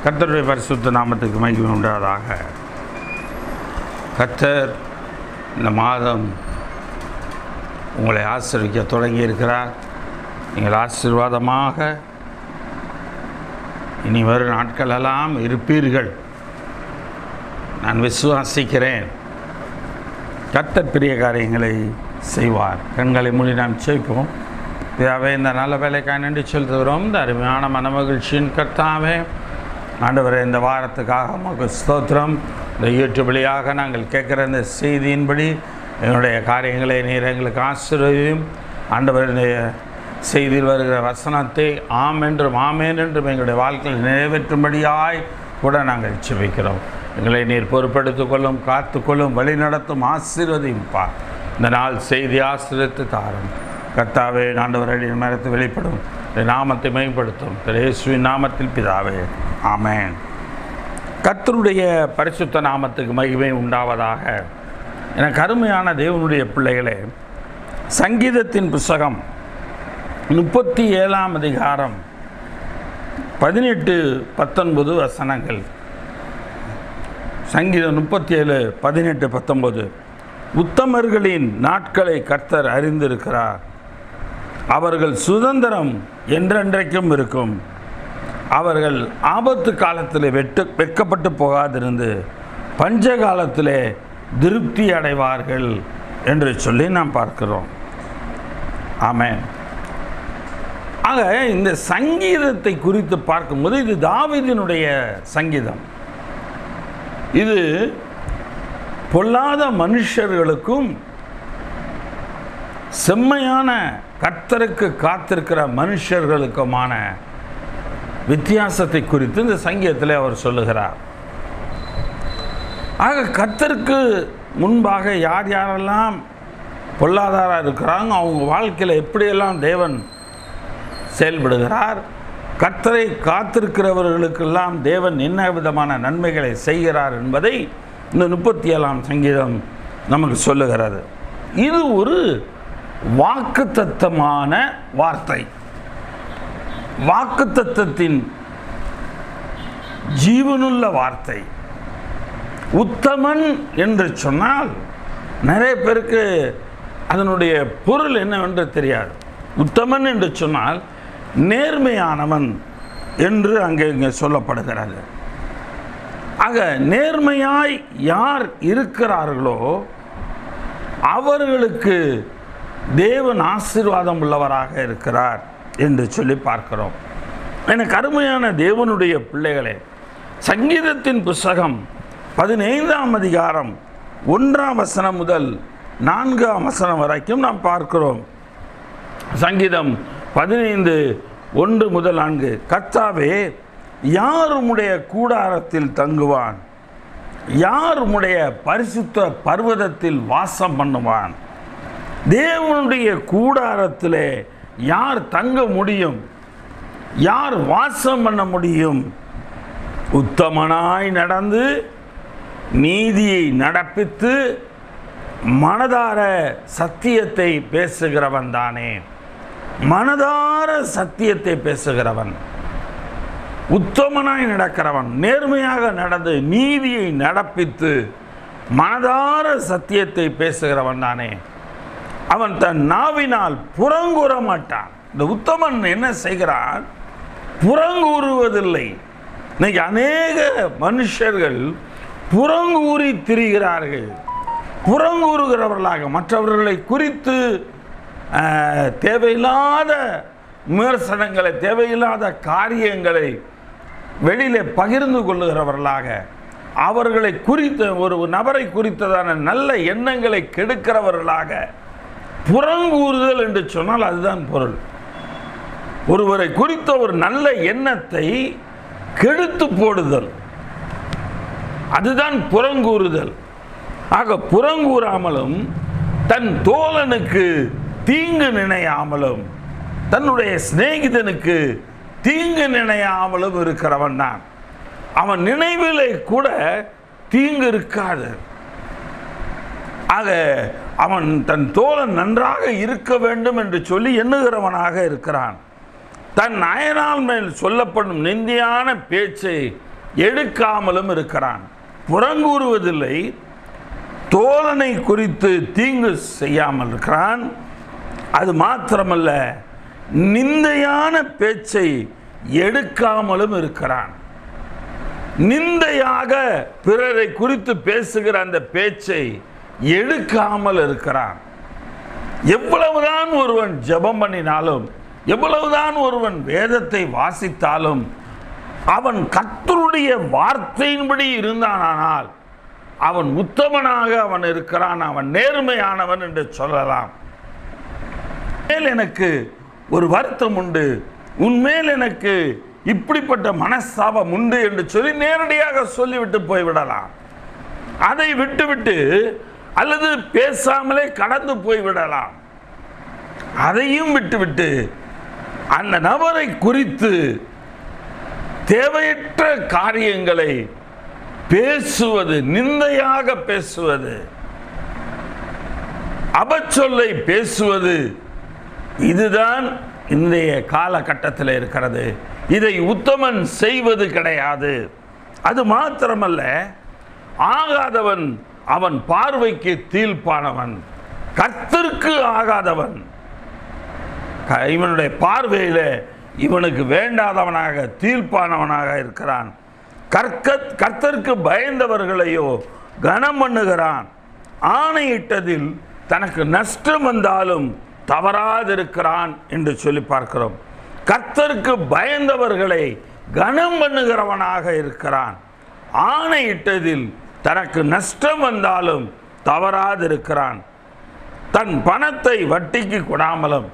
கர்த்தருடைய பரிசுத்த நாமத்துக்கு மகிமை உண்டாவதாக. கர்த்தர் இந்த மாதம் உங்களை ஆசீர்வதிக்க தொடங்கி இருக்கிறார். நீங்கள் ஆசீர்வாதமாக இனி வரும் நாட்களெல்லாம் இருப்பீர்கள். நான் விசுவாசிக்கிறேன். கர்த்தர் பெரிய காரியங்களை செய்வார். கண்களை மூடி நாம் ஜெபிப்போம். பிதாவே, இந்த நல்ல வேலைக்காக நன்றி செலுத்துகிறோம். இந்த அருமையான மனமகிழ்ச்சியின் கர்த்தாவே, ஆண்டவரே, இந்த வாரத்துக்காக உமக்கு ஸ்தோத்திரம். இந்த யூடியூப் வழியாக நாங்கள் கேட்குற இந்த செய்தியின்படி எங்களுடைய காரியங்களை நீர் எங்களுக்கு ஆசீர்வதியும். ஆண்டவருடைய செய்தியில் வருகிற வசனத்தை ஆம் என்றும் ஆமேன் என்றும் எங்களுடைய வாழ்க்கையில் நிறைவேற்றும்படியாய் கூட நாங்கள் ஜெபிக்கிறோம். எங்களை நீர் பொறுப்பெடுத்து கொள்ளும், காத்துக்கொள்ளும், வழி நடத்தும், ஆசீர்வதிப்பா. இந்த நாள் செய்தி ஆசீர்வதித்து தாரும். கர்த்தாவே, ஆண்டவருடைய மரத்தை வெளிப்படும், நாமத்தை மேம்படுத்தும். இயேசுவின் நாமத்தில் பிதாவே, ஆமென். கர்த்தருடைய பரிசுத்த நாமத்துக்கு மகிமை உண்டாவதாக. எனக்கு அருமையான தேவனுடைய பிள்ளைகளே, சங்கீதத்தின் புஸ்தகம் 37ஆம் அதிகாரம் 18-19 வசனங்கள். சங்கீதம் 37, 18, 19. உத்தமர்களின் நாட்களை கர்த்தர் அறிந்திருக்கிறார். அவர்கள் சுதந்திரம் என்றென்றைக்கும் இருக்கும். அவர்கள் ஆபத்து காலத்தில் வெட்கப்பட்டு போகாதிருந்து பஞ்ச காலத்திலே திருப்தி அடைவார்கள் என்று சொல்லி நாம் பார்க்கிறோம். ஆமென். ஆக இந்த சங்கீதத்தை குறித்து பார்க்கும்போது இது தாவீதினுடைய சங்கீதம். இது பொல்லாத மனுஷர்களுக்கும் செம்மையான கர்த்தருக்கு காத்திருக்கிற மனுஷர்களுக்குமான வித்தியாசத்தை குறித்து இந்த சங்கீதத்தில் அவர் சொல்லுகிறார். ஆக கர்த்தருக்கு முன்பாக யார் யாரெல்லாம் பொல்லாதாரா இருக்கிறாங்க, அவங்க வாழ்க்கையில் எப்படியெல்லாம் தேவன் செயல்படுகிறார், கர்த்தரை காத்திருக்கிறவர்களுக்கெல்லாம் தேவன் என்ன விதமான நன்மைகளை செய்கிறார் என்பதை இந்த 37ஆம் சங்கீதம் நமக்கு சொல்லுகிறது. இது ஒரு வாக்குத்தத்தமான வார்த்தை. வாக்குத்தத்தத்தின் ஜீவனுள்ள வார்த்தை. உத்தமன் என்று சொன்னால் நிறைய பேருக்கு அதனுடைய பொருள் என்னவென்று தெரியாது. உத்தமன் என்று சொன்னால் நேர்மையானவன் என்று இங்கே சொல்லப்படுகிறது. ஆக நேர்மையாய் யார் இருக்கிறார்களோ அவர்களுக்கு தேவன் ஆசீர்வாதம் உள்ளவராக இருக்கிறார் என்று சொல்லி பார்க்கிறோம். எனக்கு அருமையான தேவனுடைய பிள்ளைகளே, சங்கீதத்தின் புஸ்தகம் 15ஆம் அதிகாரம் 1ஆம் வசனம் முதல் 4ஆம் வசனம் வரைக்கும் நாம் பார்க்கிறோம். சங்கீதம் 15, 1 முதல் 4. கர்த்தாவே, யார் உம்முடைய கூடாரத்தில் தங்குவான்? யார் உம்முடைய பரிசுத்த பர்வதத்தில் வாசம் பண்ணுவான்? தேவனுடைய கூடாரத்திலே யார் தங்க முடியும்? யார் வாசம் பண்ண முடியும்? உத்தமனாய் நடந்து நீதியை நடப்பித்து மனதார சத்தியத்தை பேசுகிறவன் தானே. மனதார சத்தியத்தை பேசுகிறவன், உத்தமனாய் நடக்கிறவன், நேர்மையாக நடந்து நீதியை நடப்பித்து மனதார சத்தியத்தை பேசுகிறவன் தானே. அவன் தன் நாவினால் புறங்கூற மாட்டான். இந்த உத்தமன் என்ன செய்கிறான்? புறங்கூறுவதில்லை. இன்னைக்கு அநேக மனுஷர்கள் புறங்கூறி திரிகிறார்கள். புறங்கூறுகிறவர்களாக மற்றவர்களை குறித்து தேவையில்லாத விமர்சனங்களை, தேவையில்லாத காரியங்களை வெளியிலே பகிர்ந்து கொள்ளுகிறவர்களாக, அவர்களை குறித்த ஒரு நபரை குறித்ததான நல்ல எண்ணங்களை கெடுக்கிறவர்களாக. புறங்கூறுதல் என்று சொன்னால் அதுதான் பொருள். ஒருவரை குறித்த ஒரு நல்ல எண்ணத்தை கெடுத்து போடுதல், அதுதான் புறங்கூறுதல். ஆக புறங்கூறாமலும் தன் தோழனுக்கு தீங்கு நினையாமலும் தன்னுடைய சிநேகிதனுக்கு தீங்கு நினையாமலும் இருக்கிறவன் தான். அவன் நினைவிலே கூட தீங்கு இருக்காது. ஆக அவன் தன் தோழன் நன்றாக இருக்க வேண்டும் என்று சொல்லி எண்ணுகிறவனாக இருக்கிறான். தன் அயனால் மேல் சொல்லப்படும் நிந்தியான பேச்சை எடுக்காமலும் இருக்கிறான். புறங்கூறுவதில்லை, தோழனை குறித்து தீங்கு செய்யாமல் இருக்கிறான். அது மாத்திரமல்ல, நிந்தையான பேச்சை எடுக்காமலும் இருக்கிறான். நிந்தையாக பிறரை குறித்து பேசுகிற அந்த பேச்சை எடுக்காமல் இருக்கிறான். எவ்வளவுதான் ஒருவன் ஜெபம் பண்ணினாலும், எவ்வளவுதான் ஒருவன் வேதத்தை வாசித்தாலும், அவன் கர்த்தருடைய வார்த்தையின்படி இருந்தானால் அவன் உத்தமனாக அவன் இருக்கிறான், அவன் நேர்மையானவன் என்று சொல்லலாம். எனக்கு ஒரு வருத்தம் உண்டு, உன்மேல் எனக்கு இப்படிப்பட்ட மனஸ்தாபம் உண்டு என்று சொல்லி நேரடியாக சொல்லிவிட்டு போய்விடலாம். அதை விட்டுவிட்டு அல்லது பேசாமலே கடந்து போய்விடலாம். அதையும் விட்டுவிட்டு அந்த நபரை குறித்து தேவையற்ற காரியங்களை பேசுவது, நிந்தையாக பேசுவது, அபச்சொல்லை பேசுவது, இதுதான் இன்றைய காலகட்டத்தில் இருக்கிறது. இதை உத்தமன் செய்வது கிடையாது. அது மாத்திரமல்ல, ஆகாதவன் அவன் பார்வைக்கு தீர்ப்பானவன், கர்த்தருக்கு ஆகாதவன் இவனுடைய பார்வையில இவனுக்கு வேண்டாதவனாக தீர்ப்பானவனாக இருக்கிறான். கர்த்தருக்கு பயந்தவர்களையோ கனம் பண்ணுகிறான். ஆணையிட்டதில் தனக்கு நஷ்டம் வந்தாலும் தவறாதிருக்கிறான் என்று சொல்லி பார்க்கிறோம். கர்த்தருக்கு பயந்தவர்களை கனம் பண்ணுகிறவனாக இருக்கிறான். ஆணையிட்டதில் தனக்கு நஷ்டம் வந்தாலும் தவறாதிருக்கிறான். தன் பணத்தை வட்டிக்கு கொடாமலும்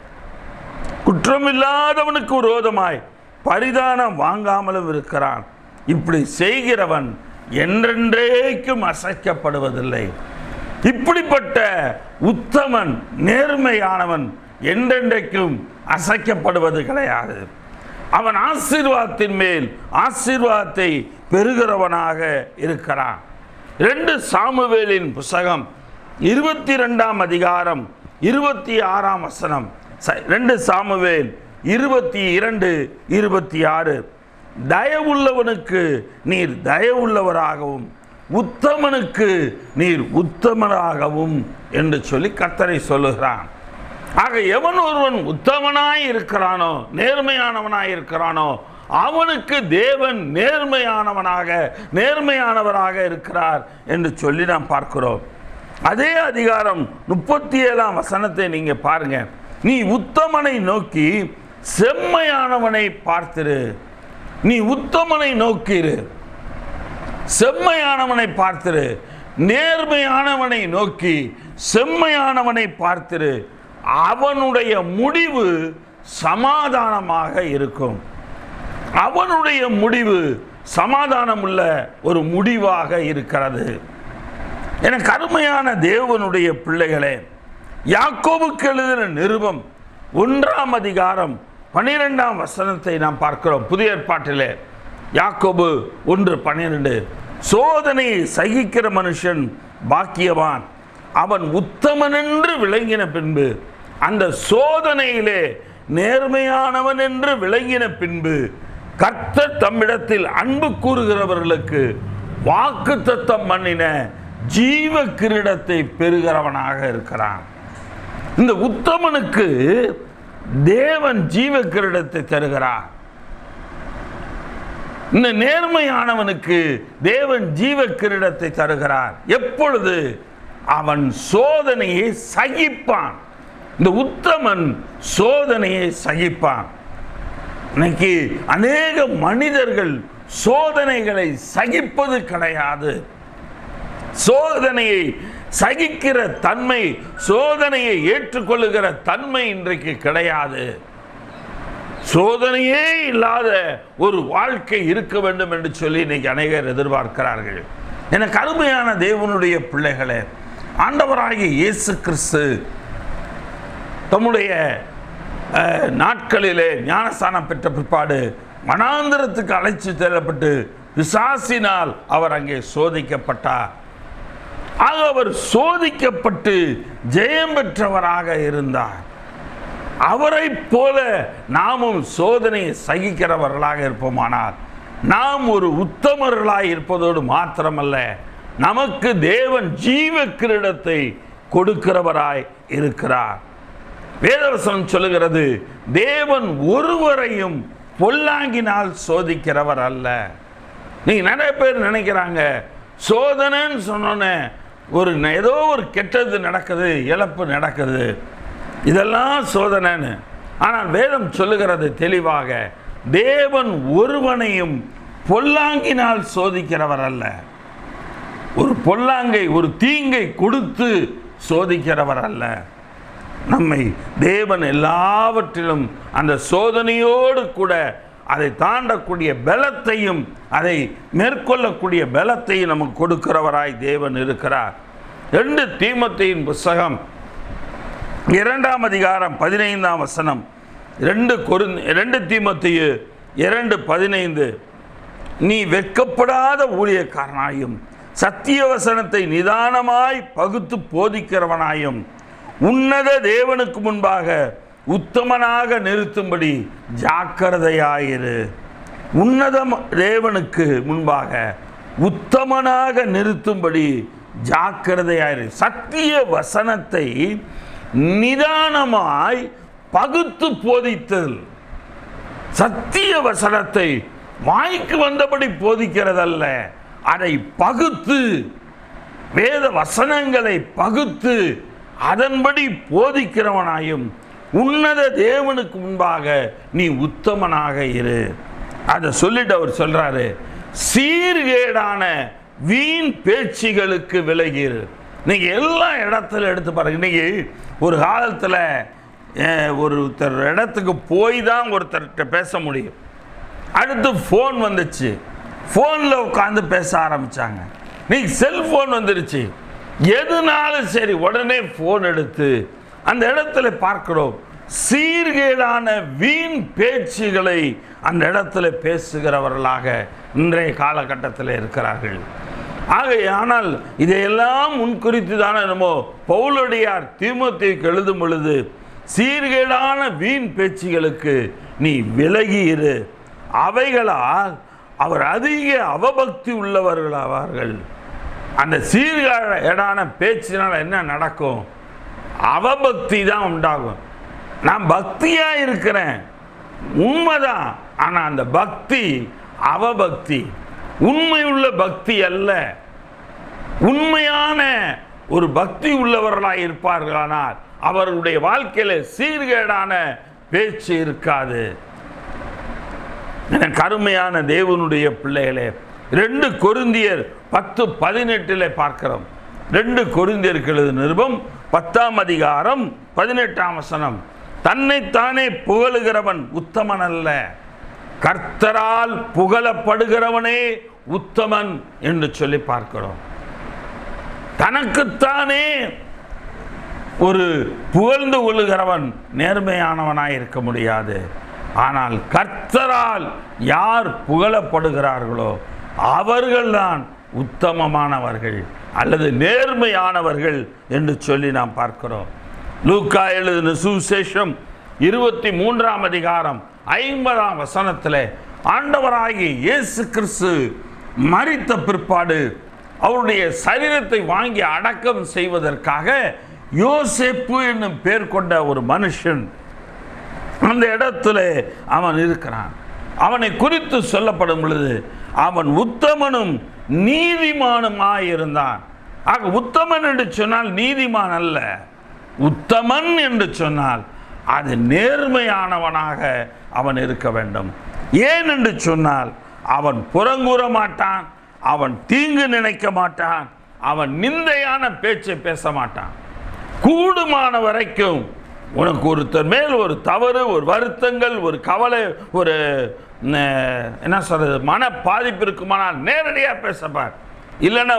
குற்றமில்லாதவனுக்கு விரோதமாய் பரிதானம் வாங்காமலும் இருக்கிறான். இப்படி செய்கிறவன் என்றென்றைக்கும் அசைக்கப்படுவதில்லை. இப்படிப்பட்ட உத்தமன், நேர்மையானவன் என்றென்றைக்கும் அசைக்கப்படுவது கிடையாது. அவன் ஆசீர்வாதத்தின் மேல் ஆசீர்வாதத்தை பெறுகிறவனாக இருக்கிறான். 2 சாமுவேலின் புத்தகம் 22 அதிகாரம் 26 வசனம். 2 சாமுவேல் 22:26. தயவுள்ளவனுக்கு நீர் தயவுள்ளவராகவும் உத்தமனுக்கு நீர் உத்தமராகவும் என்று சொல்லி கர்த்தரை சொல்லுகிறான். ஆக எவன் ஒருவன் உத்தமனாய் இருக்கிறானோ, நேர்மையானவனாய் இருக்கிறானோ, அவனுக்கு தேவன் நேர்மையானவராக இருக்கிறார் என்று சொல்லி நாம் பார்க்கிறோம். அதே அதிகாரம் 37 வசனத்தை நீங்க பாருங்க. நீ உத்தமனை நோக்கி செம்மையானவனை பார்த்திரு. நீ உத்தமனை நோக்கிரு, செம்மையானவனை பார்த்திரு. நேர்மையானவனை நோக்கி செம்மையானவனை பார்த்திரு. அவனுடைய முடிவு சமாதானமாக இருக்கும். அவனுடைய முடிவு சமாதானமுள்ள ஒரு முடிவாக இருக்கிறது. எனக்கு அருமையான தேவனுடைய பிள்ளைகளே, யாக்கோபுக்கு எழுதின நிருபம் 1 அதிகாரம் 12 வசனத்தை நாம் பார்க்கிறோம். புதிய ஏற்பாட்டிலே யாக்கோபு 1:12. சோதனையை சகிக்கிற மனுஷன் பாக்கியவான், அவன் உத்தமன் என்று விளங்கின பின்பு, அந்த சோதனையிலே நேர்மையானவன் என்று விளங்கின பின்பு கர்த்தர் தம்மிடத்தில் அன்பு கூறுகிறவர்களுக்கு வாக்குத்தத்தம் பண்ணின ஜீவ கிரீடத்தை பெறுகிறவனாக இருக்கிறான். இந்த உத்தமனுக்கு தேவன் ஜீவ கிரீடத்தை தருகிறார். இந்த நேர்மையானவனுக்கு தேவன் ஜீவ கிரீடத்தை தருகிறார். எப்பொழுது? அவன் சோதனையை சகிப்பான். இந்த உத்தமன் சோதனையை சகிப்பான். இன்னைக்கு அநேக மனிதர்கள் சோதனைகளை சகிப்பது கிடையாது. சோதனையை சகிக்கிற தன்மை, சோதனையை ஏற்றுக்கொள்ளுகிற தன்மை இன்றைக்கு கிடையாது. சோதனையே இல்லாத ஒரு வாழ்க்கை இருக்க வேண்டும் என்று சொல்லி இன்னைக்கு அநேகர் எதிர்பார்க்கிறார்கள். எனக்கு அருமையான தேவனுடைய பிள்ளைகளே, ஆண்டவராகிய இயேசு கிறிஸ்து தம்முடைய நாட்களிலே ஞானஸ்தானம் பெற்ற பிற்பாடு வனாந்திரத்துக்கு அழைத்து செல்லப்பட்டு பிசாசினால் அவர் அங்கே சோதிக்கப்பட்டார். ஆக அவர் சோதிக்கப்பட்டு ஜெயம் பெற்றவராக இருந்தார். அவரை போல நாமும் சோதனையை சகிக்கிறவர்களாக இருப்போமானால் நாம் ஒரு உத்தமர்களாய் இருப்பதோடு மாத்திரமல்ல, நமக்கு தேவன் ஜீவ கிரீடத்தை கொடுக்கிறவராய் இருக்கிறார். வேதவசனம் சொல்லுகிறது, தேவன் ஒருவரையும் பொல்லாங்கினால் சோதிக்கிறவர் அல்ல. நீங்க நிறைய பேர் நினைக்கிறாங்க, சோதனைன்னு சொன்னோன்னே ஏதோ ஒரு கெட்டது நடக்குது, இழப்பு நடக்குது, இதெல்லாம் சோதனைன்னு. ஆனால் வேதம் சொல்லுகிறது தெளிவாக, தேவன் ஒருவனையும் பொல்லாங்கினால் சோதிக்கிறவர் அல்ல. ஒரு பொல்லாங்கை, ஒரு தீங்கை கொடுத்து சோதிக்கிறவர் அல்ல. நம்மை தேவன் எல்லாவற்றிலும் அந்த சோதனையோடு கூட அதை தாண்டக்கூடிய பலத்தையும் அதை மேற்கொள்ளக்கூடிய பலத்தையும் நமக்கு கொடுக்கிறவராய் தேவன் இருக்கிறார். 2 தீமோத்தேயின் புத்தகம் 2ஆம் அதிகாரம் 15ஆம் வசனம். 2 தீமோத்தேயு 2:15, நீ வெட்கப்படாத ஊழியக்காரனாயும் சத்திய வசனத்தை நிதானமாய் பகுத்து போதிக்கிறவனாயும் உன்னத தேவனுக்கு முன்பாக உத்தமனாக நிறுத்தும்படி ஜாக்கிரதையாயிரு. உன்னத தேவனுக்கு முன்பாக உத்தமனாக நிறுத்தும்படி ஜாக்கிரதையாயிரு. சத்திய வசனத்தை நிதானமாய் பகுத்து போதித்தல். சத்திய வசனத்தை வாய்க்கு வந்தபடி போதிக்கிறதல்ல, அதை பகுத்து, வேத வசனங்களை பகுத்து அதன்படி போதிக்கிறவனாயும் உன்னத தேவனுக்கு முன்பாக நீ உத்தமனாக இரு. அதை சொல்லிட்டு அவர் சொல்றாரு, சீர்கேடான வீண் பேச்சுகளுக்கு விலகிரு. நீங்க எல்லா இடத்துல எடுத்து பாருங்க. இன்னைக்கு ஒரு காலத்தில் ஒருத்தர் இடத்துக்கு போய் தான் ஒருத்தர்கிட்ட பேச முடியும். அடுத்து ஃபோன் வந்துச்சு, ஃபோனில் உட்காந்து பேச ஆரம்பித்தாங்க. இன்னைக்கு செல்ஃபோன் வந்துருச்சு, எதுனாலும் சரி உடனே ஃபோன் எடுத்து அந்த இடத்துல பார்க்கிறோம். சீர்கேடான வீண் பேச்சுகளை அந்த இடத்துல பேசுகிறவர்களாக இன்றைய காலகட்டத்தில் இருக்கிறார்கள். ஆனால் இதையெல்லாம் முன்குறித்து தானே என்னமோ பவுலடியார் தீமோத்தேயுக்கு எழுதும் பொழுது, சீர்கேடான வீண் பேச்சுகளுக்கு நீ விலகி இரு, அவைகளால் அவர் அதிக அவபக்தி உள்ளவர்களாவார்கள். அந்த சீர்கேடான பேச்சினால் என்ன நடக்கும்? அவபக்தி தான் உண்டாகும். நான் பக்தியா இருக்கிறேன், உண்மைதான், ஆனா அந்த பக்தி அவபக்தி, உண்மையுள்ள பக்தி அல்ல. உண்மையான ஒரு பக்தி உள்ளவர்களாக இருப்பார்களானால் அவர்களுடைய வாழ்க்கையில சீர்கேடான பேச்சு இருக்காது. எனக்கு அருமையான தேவனுடைய பிள்ளைகளே, 2 கொரிந்தியர் 10:18 பார்க்கிறோம். 2 கொரிந்தியருக்கு எழுதின நிருபம் 10ஆம் அதிகாரம் 18ஆம் வசனம். தன்னைத்தானே புகழுகிறவன் உத்தமன் அல்ல, கர்த்தரால் புகழப்படுகிறவனே உத்தமன் என்று சொல்லி பார்க்கிறோம். தனக்குத்தானே ஒரு புகழ்ந்து கொள்ளுகிறவன் நேர்மையானவனாய் இருக்க முடியாது. ஆனால் கர்த்தரால் யார் புகழப்படுகிறார்களோ அவர்கள்தான் உத்தமமானவர்கள் அல்லது நேர்மையானவர்கள் என்று சொல்லி நாம் பார்க்கிறோம். லூக்கா எழுதின சுவிசேஷம் 23ஆம் அதிகாரம் 50ஆம் வசனத்தில் ஆண்டவராகிய இயேசு கிறிஸ்து மரித்த பிற்பாடு அவருடைய சரீரத்தை வாங்கி அடக்கம் செய்வதற்காக யோசேப்பு என்னும் பேர் கொண்ட ஒரு மனுஷன் அந்த இடத்துல அவன் இருக்கிறான். அவனை குறித்து சொல்லப்படும் பொழுது அவன் உத்தமனும் நீதிமானுமாயிருந்தான். ஆக உத்தமன் என்று சொன்னால் நீதிமான் அல்ல, உத்தமன் என்று சொன்னால் அது நேர்மையானவனாக அவன் இருக்க வேண்டும். ஏன் என்று சொன்னால் அவன் புறங்கூற மாட்டான், அவன் தீங்கு நினைக்க மாட்டான், அவன் நிந்தையான பேச்சை பேச மாட்டான். கூடுமான வரைக்கும் உனக்கு ஒருத்தர் மேல் ஒரு தவறு, ஒரு வருத்தங்கள், ஒரு கவலை, ஒரு என்ன சொல்றது, மன பாதிப்பு இருக்குமானால் நேரடியாக பேசப்பார். இல்லைன்னா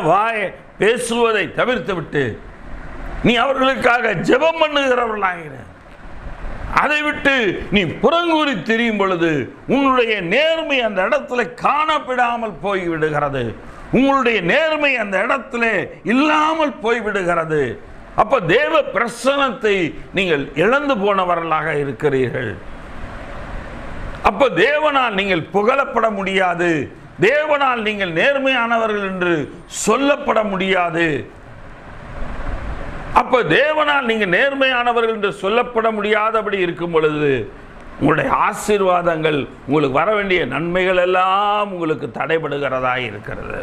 பேசுவதை தவிர்த்து விட்டு நீ அவர்களுக்காக ஜெபம் பண்ணுகிறவர்களாகிற. அதை விட்டு நீ புறங்கூறி திரியும் பொழுது உன்னுடைய நேர்மை அந்த இடத்துல காணப்படாமல் போய்விடுகிறது, உங்களுடைய நேர்மை அந்த இடத்துல இல்லாமல் போய்விடுகிறது. அப்ப தேவ பிரசன்னத்தை நீங்கள் இழந்து போனவர்களாக இருக்கிறீர்கள். அப்ப தேவனால் நீங்கள் புகழப்பட முடியாது, தேவனால் நீங்கள் நேர்மையானவர்கள் என்று சொல்லப்பட முடியாது. அப்ப தேவனால் நீங்க நேர்மையானவர்கள் என்று சொல்லப்பட முடியாதபடி இருக்கும் பொழுது உங்களுடைய ஆசீர்வாதங்கள், உங்களுக்கு வர வேண்டிய நன்மைகள் எல்லாம் உங்களுக்கு தடைபடுகிறதா இருக்கிறது.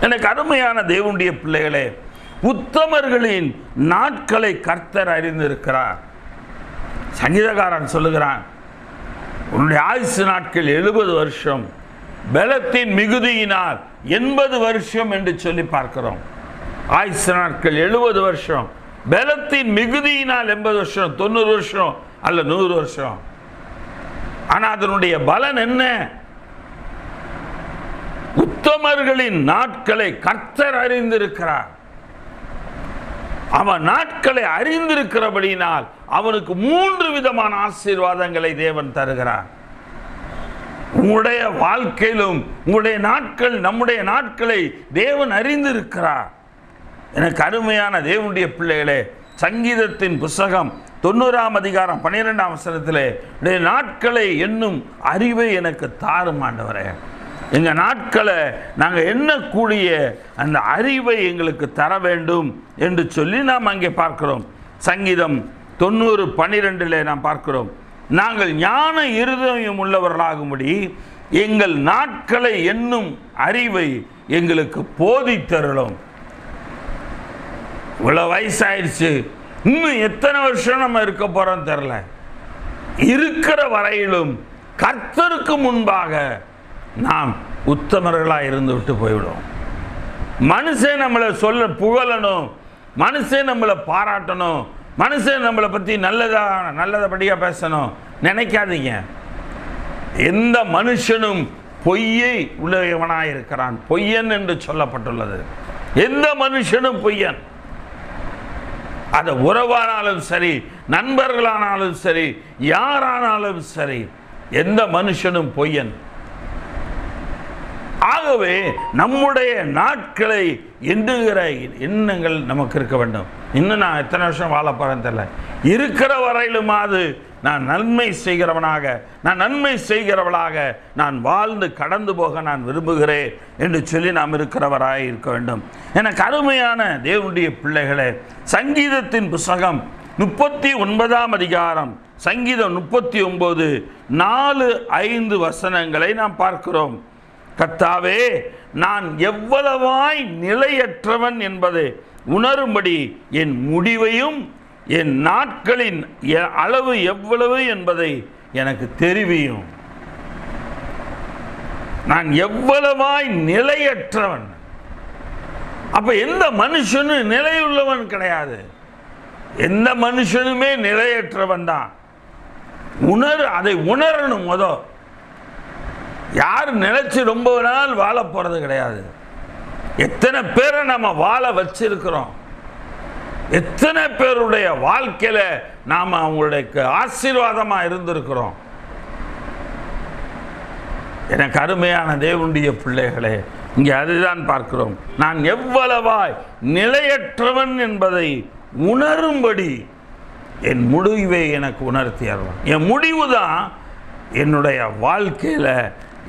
எனக்கு அருமையான தேவனுடைய பிள்ளைகளே, உத்தமர்களின் நாட்களை கர்த்தர் அறிந்திருக்கிறார். சங்கீதக்காரன் சொல்லுகிறான், உன்னுடைய ஆயுசு நாட்கள் 70 வருஷம், பலத்தின் மிகுதியினால் 80 வருஷம் என்று சொல்லி பார்க்கிறோம். ஆயுசு நாட்கள் 70 வருஷம், பலத்தின் மிகுதியினால் 80 வருஷம், 90 வருஷம் அல்ல 100 வருஷம். ஆனா அதனுடைய பலன் என்ன? உத்தமர்களின் நாட்களை கர்த்தர் அறிந்திருக்கிறார். அவன் நாட்களை அறிந்திருக்கிறபடியினால் அவனுக்கு 3 விதமான ஆசீர்வாதங்களை தேவன் தருகிறார். உங்களுடைய வாழ்க்கையிலும் உங்களுடைய நாட்கள், நம்முடைய நாட்களை தேவன் அறிந்திருக்கிறார். எனக்கு அருமையான தேவனுடைய பிள்ளைகளே, சங்கீதத்தின் புஸ்தகம் 90ஆம் அதிகாரம் 12ஆம் வசனத்திலே, நாட்களை என்னும் அறிவை எனக்கு தாரும் ஆண்டவரே. எங்க நாட்களை நாங்கள் எண்ணக்கூடிய அந்த அறிவை எங்களுக்கு தர வேண்டும் என்று சொல்லி நாம் அங்கே பார்க்கிறோம். சங்கீதம் 90:12 நாம் பார்க்கிறோம், நாங்கள் ஞான இருதயம் உள்ளவர்களாகும்படி எங்கள் நாட்களை எண்ணும் அறிவை எங்களுக்கு போதித்தருளும். இவ்வளவு வயசாயிடுச்சு, இன்னும் எத்தனை வருஷம் நம்ம இருக்க போறோம் தெரியல. இருக்கிற வரையிலும் கர்த்தருக்கு முன்பாக நாம் உத்தமர்களாக இருந்து விட்டு போய்விடும். மனுஷன் நம்மளை புகழணும், மனுஷன் நம்மளை பாராட்டணும், மனுஷன் நம்மளை பற்றி நல்லதபடியாக பேசணும் நினைக்காதீங்க. எந்த மனுஷனும் பொய்யை உள்ளவனாக இருக்கிறான், பொய்யன் என்று சொல்லப்பட்டுள்ளது. எந்த மனுஷனும் பொய்யன். அது உறவானாலும் சரி, நண்பர்களானாலும் சரி, யாரானாலும் சரி, எந்த மனுஷனும் பொய்யன். ஆகவே நம்முடைய நாட்களை எண்ணுகிற எண்ணங்கள் நமக்கு இருக்க வேண்டும். இன்னும் நான் எத்தனை வருஷம் வாழ போறேன்னு தெரியல, இருக்கிற வரையிலுமாவது நான் நன்மை செய்கிறவளாக நான் வாழ்ந்து கடந்து போக நான் விரும்புகிறேன் என்று சொல்லி நாம் இருக்கிறவராய் இருக்க வேண்டும். எனக்கு அருமையான தேவனுடைய பிள்ளைகளே, சங்கீதத்தின் புஸ்தகம் 39ஆம் அதிகாரம், சங்கீதம் 39 4-5 வசனங்களை நாம் பார்க்கிறோம். கர்த்தாவே, நான் எவ்வளவாய் நிலையற்றவன் என்பதை உணரும்படி என் முடிவையும் என் நாட்களின் அளவு எவ்வளவு என்பதை எனக்கு தெரிவியும். நான் எவ்வளவாய் நிலையற்றவன். அப்ப எந்த மனுஷனும் நிலையுள்ளவன் கிடையாது. எந்த மனுஷனுமே நிலையற்றவன் தான். அதை உணரணும். யார் நிலைச்சு ரொம்ப நாள் வாழ போறது கிடையாது. எத்தனை பேரை நம்ம வாழ வச்சிருக்கிறோம், எத்தனை பேருடைய வாழ்க்கையில நாம அவங்களுடைய ஆசீர்வாதமா இருந்திருக்கிறோம். எனக்கு அருமையான தேவனுடைய பிள்ளைகளே, இங்கே அதுதான் பார்க்கிறோம். நான் எவ்வளவாய் நிலையற்றவன் என்பதை உணரும்படி என் முடிவை எனக்கு உணர்த்தி அருள்வார். என் முடிவு தான் என்னுடைய வாழ்க்கையில்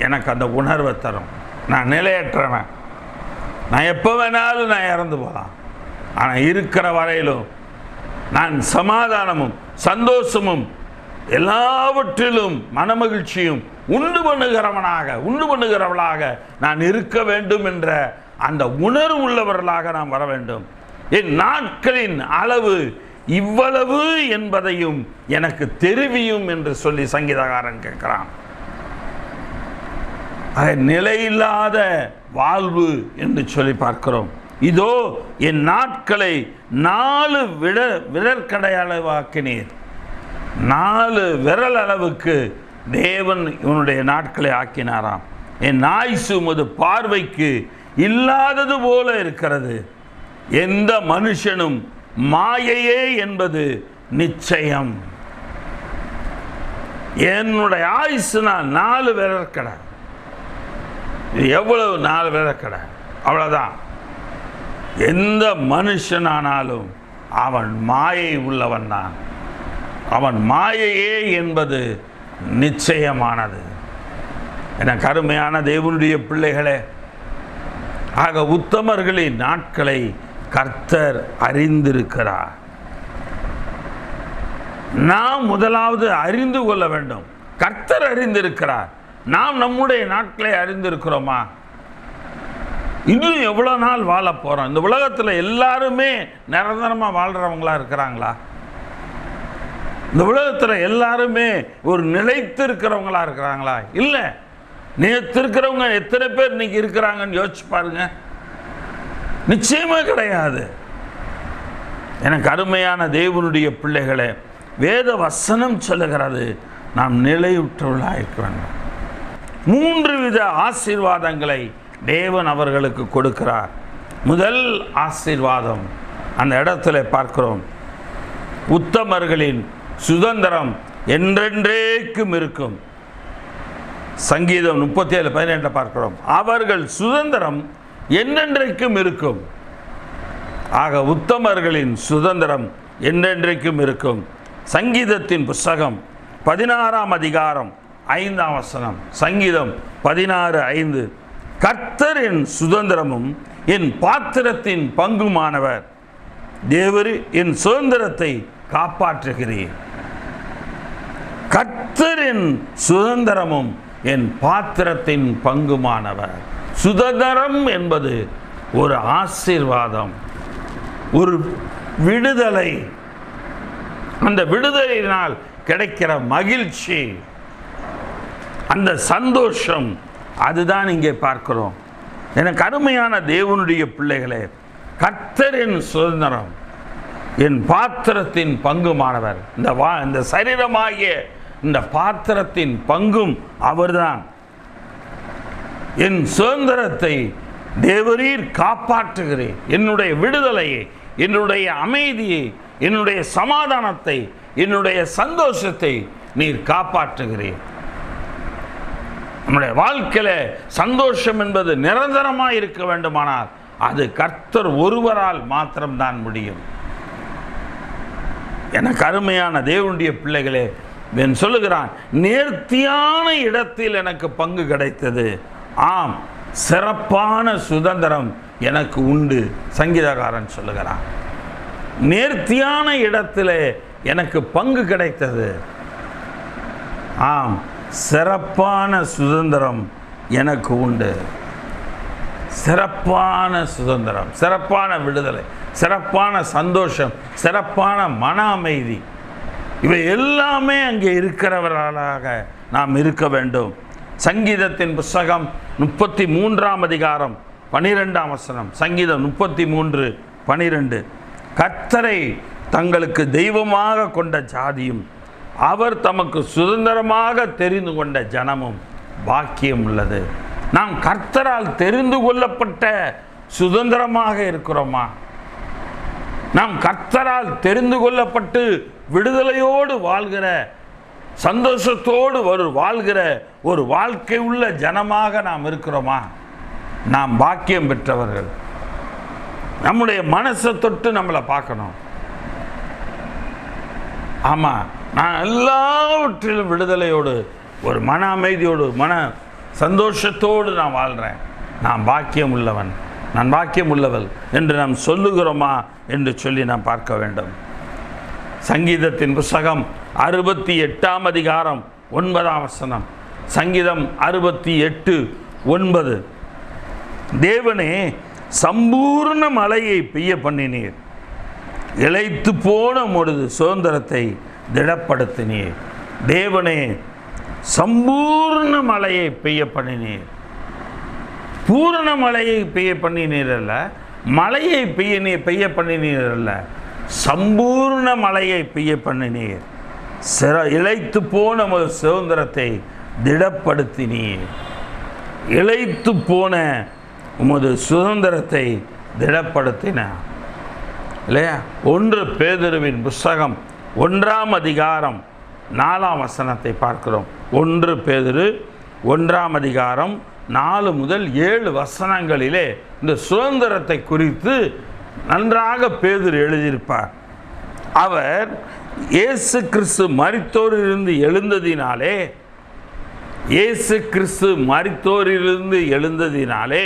எனக்கு அந்த உணர்வை தரும். நான் நிலையற்றவன், நான் எப்போ வேணாலும் நான் இறந்து போகலாம். ஆனால் இருக்கிற வரையிலும் நான் சமாதானமும் சந்தோஷமும் எல்லாவற்றிலும் மனமகிழ்ச்சியும் உண்டு பண்ணுகிறவளாக நான் இருக்க வேண்டும் என்ற அந்த உணர்வு உள்ளவர்களாக நாம் வர வேண்டும். என் நாட்களின் அளவு இவ்வளவு என்பதையும் எனக்கு தெரிவியும் என்று சொல்லி சங்கீதக்காரன் கேட்கிறான். நிலையில்லாத வாழ்வு என்று சொல்லி பார்க்கிறோம். இதோ என் நாட்களை 4 விரற்கடையளவாக்கினீர். 4 விரல் அளவுக்கு தேவன் இவனுடைய நாட்களை ஆக்கினாராம். என் ஆயுசு உமது பார்வைக்கு இல்லாதது போல இருக்கிறது. எந்த மனுஷனும் மாயையே என்பது நிச்சயம். என்னுடைய ஆயுசு நான் 4 விரற்கடை. எவ்வளவு 4 விரற்கடை? அவ்வளவுதான். எந்த மனுஷனானாலும் அவன் மாயை உள்ளவன் தான். அவன் மாயையே என்பது நிச்சயமானது. என கருமையான தேவனுடைய பிள்ளைகளே, ஆக உத்தமர்களின் நாட்களை கர்த்தர் அறிந்திருக்கிறார். நாம் முதலாவது அறிந்து கொள்ள வேண்டும். கர்த்தர் அறிந்திருக்கிறார். நாம் நம்முடைய நாட்களை அறிந்திருக்கிறோமா? இன்னும் எவ்வளோ நாள் வாழ போகிறோம்? இந்த உலகத்தில் எல்லாருமே நிரந்தரமாக வாழ்கிறவங்களா இருக்கிறாங்களா? இந்த உலகத்தில் எல்லாருமே ஒரு நிலைத்து இருக்கிறவங்களா இருக்கிறாங்களா? இல்லை. நேற்று இருக்கிறவங்க எத்தனை பேர் இன்னைக்கு இருக்கிறாங்கன்னு யோசிச்சு பாருங்க. நிச்சயமா கிடையாது. எனக்கு அருமையான தேவனுடைய பிள்ளைகளே, வேத வசனம் சொல்லுகிறது நாம் நிலையுற்றவர்களாக இருக்க வேண்டும். 3 வித ஆசீர்வாதங்களை தேவன் அவர்களுக்கு கொடுக்கிறார். முதல் ஆசீர்வாதம் அந்த இடத்துல பார்க்கிறோம், உத்தமர்களின் சுதந்திரம் என்றென்றைக்கும் இருக்கும். சங்கீதம் 37:18 பார்க்கிறோம், அவர்கள் சுதந்திரம் என்றென்றைக்கும் இருக்கும். ஆக உத்தமர்களின் சுதந்திரம் என்றென்றைக்கும் இருக்கும். சங்கீதத்தின் புஸ்தகம் 16ஆம் அதிகாரம் 5ஆம் வசனம், சங்கீதம் 16:5, கர்த்தரின் சுதந்திரமும் என் பாத்திரத்தின் பங்குமானவர், தேவரே என் சுதந்திரத்தை காப்பாற்றுகிறீர். கர்த்தரின் சுதந்திரமும் என் பாத்திரத்தின் பங்குமானவர். சுதந்திரம் என்பது ஒரு ஆசீர்வாதம், ஒரு விடுதலை. அந்த விடுதலையினால் கிடைக்கிற மகிழ்ச்சி, அந்த சந்தோஷம், அதுதான் இங்கே பார்க்கிறோம். எனக்கு அருமையான தேவனுடைய பிள்ளைகளே, கர்த்தரின் சுதந்திரம் என் பாத்திரத்தின் பங்குமானவர். இந்த சரீரமாகிய இந்த பாத்திரத்தின் பங்கும் அவர்தான். என் சுதந்திரத்தை தேவரீர் காப்பாற்றுகிறேன். என்னுடைய விடுதலையை, என்னுடைய அமைதியை, என்னுடைய சமாதானத்தை, என்னுடைய சந்தோஷத்தை நீர் காப்பாற்றுகிறேன். நம்முடைய வாழ்க்கையில சந்தோஷம் என்பது நிரந்தரமாக இருக்க வேண்டுமானால் அது கர்த்தர் ஒருவரால் மாத்திரம்தான் முடியும். எனக்கு அருமையான தேவனுடைய பிள்ளைகளே, நான் சொல்லுகிறான், நேர்த்தியான இடத்தில் எனக்கு பங்கு கிடைத்தது. ஆம், சிறப்பான சுதந்திரம் எனக்கு உண்டு. சங்கீதக்காரன் சொல்லுகிறான், நேர்த்தியான இடத்திலே எனக்கு பங்கு கிடைத்தது. ஆம், சிறப்பான சுதந்திரம் எனக்கு உண்டு. சிறப்பான சுதந்திரம், சிறப்பான விடுதலை, சிறப்பான சந்தோஷம், சிறப்பான மன அமைதி, இவை எல்லாமே அங்கே இருக்கிறவர்களாக நாம் இருக்க வேண்டும். சங்கீதத்தின் புஸ்தகம் 33ஆம் அதிகாரம் 12ஆம் வசனம், சங்கீதம் 33:12, கர்த்தரை தங்களுக்கு தெய்வமாக கொண்ட ஜாதியும் அவர் தமக்கு சுதந்திரமாக தெரிந்து கொண்ட ஜனமும் பாக்கியம் உள்ளது. நாம் கர்த்தரால் தெரிந்து கொள்ளப்பட்ட சுதந்திரமாக இருக்கிறோமா? நாம் கர்த்தரால் தெரிந்து கொள்ளப்பட்டு விடுதலையோடு வாழ்கிற, சந்தோஷத்தோடு வாழ்கிற ஒரு வாழ்க்கை உள்ள ஜனமாக நாம் இருக்கிறோமா? நாம் பாக்கியம் பெற்றவர்கள். நம்முடைய மனசை தொட்டு நம்மளை பார்க்கணும். ஆமாம், நான் எல்லாவற்றிலும் விடுதலையோடு, ஒரு மன அமைதியோடு, மன சந்தோஷத்தோடு நான் வாழ்கிறேன். நான் பாக்கியம் உள்ளவன், நான் பாக்கியம் உள்ளவள் என்று நாம் சொல்லுகிறோமா என்று சொல்லி நாம் பார்க்க வேண்டும். சங்கீதத்தின் புஸ்தகம் 68ஆம் அதிகாரம் 9ஆம் வசனம், சங்கீதம் 68:9, தேவனே சம்பூர்ண மழையை பெய்ய பண்ணினீர், இளைத்து போன பொழுது சுதந்திரத்தை திடப்படுத்தினீர். தேவனே சம்பூர்ண மழையை பெய்ய பண்ணினீர். பூரண மழையை பெய்ய பண்ணினீர் அல்ல, மழையை பெய்ய பண்ணினீர் அல்ல, சம்பூர்ண மழையை பெய்ய பண்ணினீர். இளைத்து போன சுதந்திரத்தை திடப்படுத்தினீர். இளைத்து போன உமது சுதந்திரத்தை திடப்படுத்தினார் இல்லையா? 1 பேதுருவின் புஸ்தகம் 1ஆம் அதிகாரம் 4ஆம் வசனத்தை பார்க்கிறோம். 1 பேதுரு 1ஆம் அதிகாரம் 4 முதல் 7 வசனங்களிலே இந்த சுதந்திரத்தை குறித்து நன்றாக பேதுரு எழுதியிருப்பார். அவர் இயேசு கிறிஸ்து மரித்தோரிலிருந்து எழுந்ததினாலே, இயேசு கிறிஸ்து மரித்தோரிலிருந்து எழுந்ததினாலே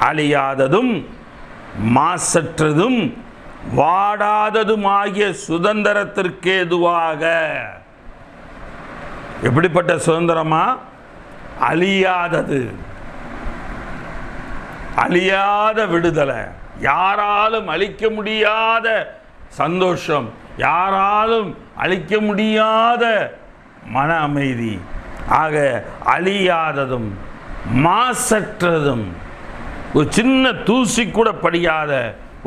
அழியாததும் மாசற்றதும் வாடாததுமாகிய சுதந்திரத்திற்கு ஏதுவாக. எப்படிப்பட்ட சுதந்திரமா? அழியாதது, அழியாத விடுதலை, யாராலும் அழிக்க முடியாத சந்தோஷம், யாராலும் அழிக்க முடியாத மன அமைதி. ஆக அழியாததும் மாசற்றதும், ஒரு சின்ன தூசி கூட படியாத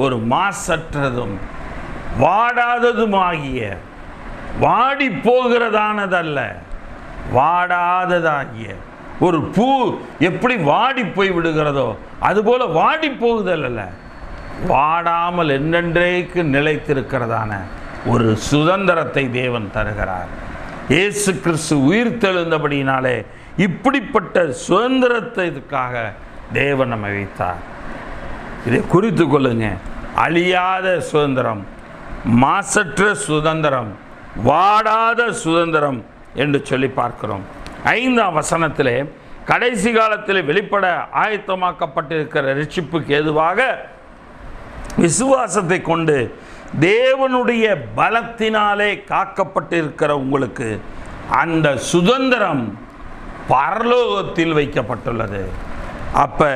ஒரு மாசற்றதும் வாடாததுமாகிய, வாடி போகிறதானதல்ல, வாடாததாகிய. ஒரு பூ எப்படி வாடி போய் விடுகிறதோ அதுபோல வாடி போகுதல் அல்ல, வாடாமல் என்றென்றைக்கு நிலைத்திருக்கிறதான ஒரு சுதந்திரத்தை தேவன் தருகிறார். இயேசு கிறிஸ்து உயிர் தெழுந்தபடியினாலே இப்படிப்பட்ட சுதந்திரத்திற்காக தேவன் நம்மை வைத்தார். இதை குறித்து கொள்ளுங்க. அழியாத சுதந்திரம், மாசற்ற சுதந்திரம், வாடாத சுதந்திரம் என்று சொல்லி பார்க்கிறோம். 5ஆம் வசனத்திலே கடைசி காலத்தில் வெளிப்பட ஆயத்தமாக்கப்பட்டிருக்கிற ரட்சிப்புக்கு ஏதுவாக விசுவாசத்தை கொண்டு தேவனுடைய பலத்தினாலே காக்கப்பட்டிருக்கிற உங்களுக்கு அந்த சுதந்திரம் பரலோகத்தில் வைக்கப்பட்டுள்ளது. அப்ப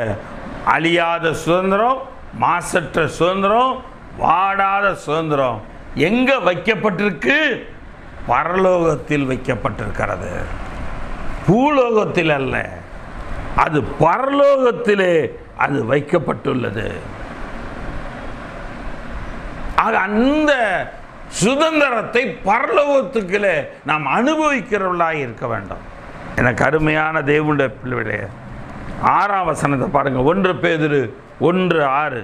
அழியாத சுதந்திரம், மாசற்ற சுதந்திரம், வாடாத சுதந்திரம் எங்க வைக்கப்பட்டிருக்கு? பரலோகத்தில் வைக்கப்பட்டிருக்கிறது, பூலோகத்தில் அல்ல. அது பரலோகத்திலே அது வைக்கப்பட்டுள்ளது. அந்த சுதந்திரத்தை பரலோகத்துக்குள்ளே நாம் அனுபவிக்கிறவர்களாக இருக்க வேண்டும். எனக்கு அருமையான தேவனுடைய பிள்ளைகளே, 6ஆம் வசனத்தை பாருங்க. 1 பேதுரு 1:6.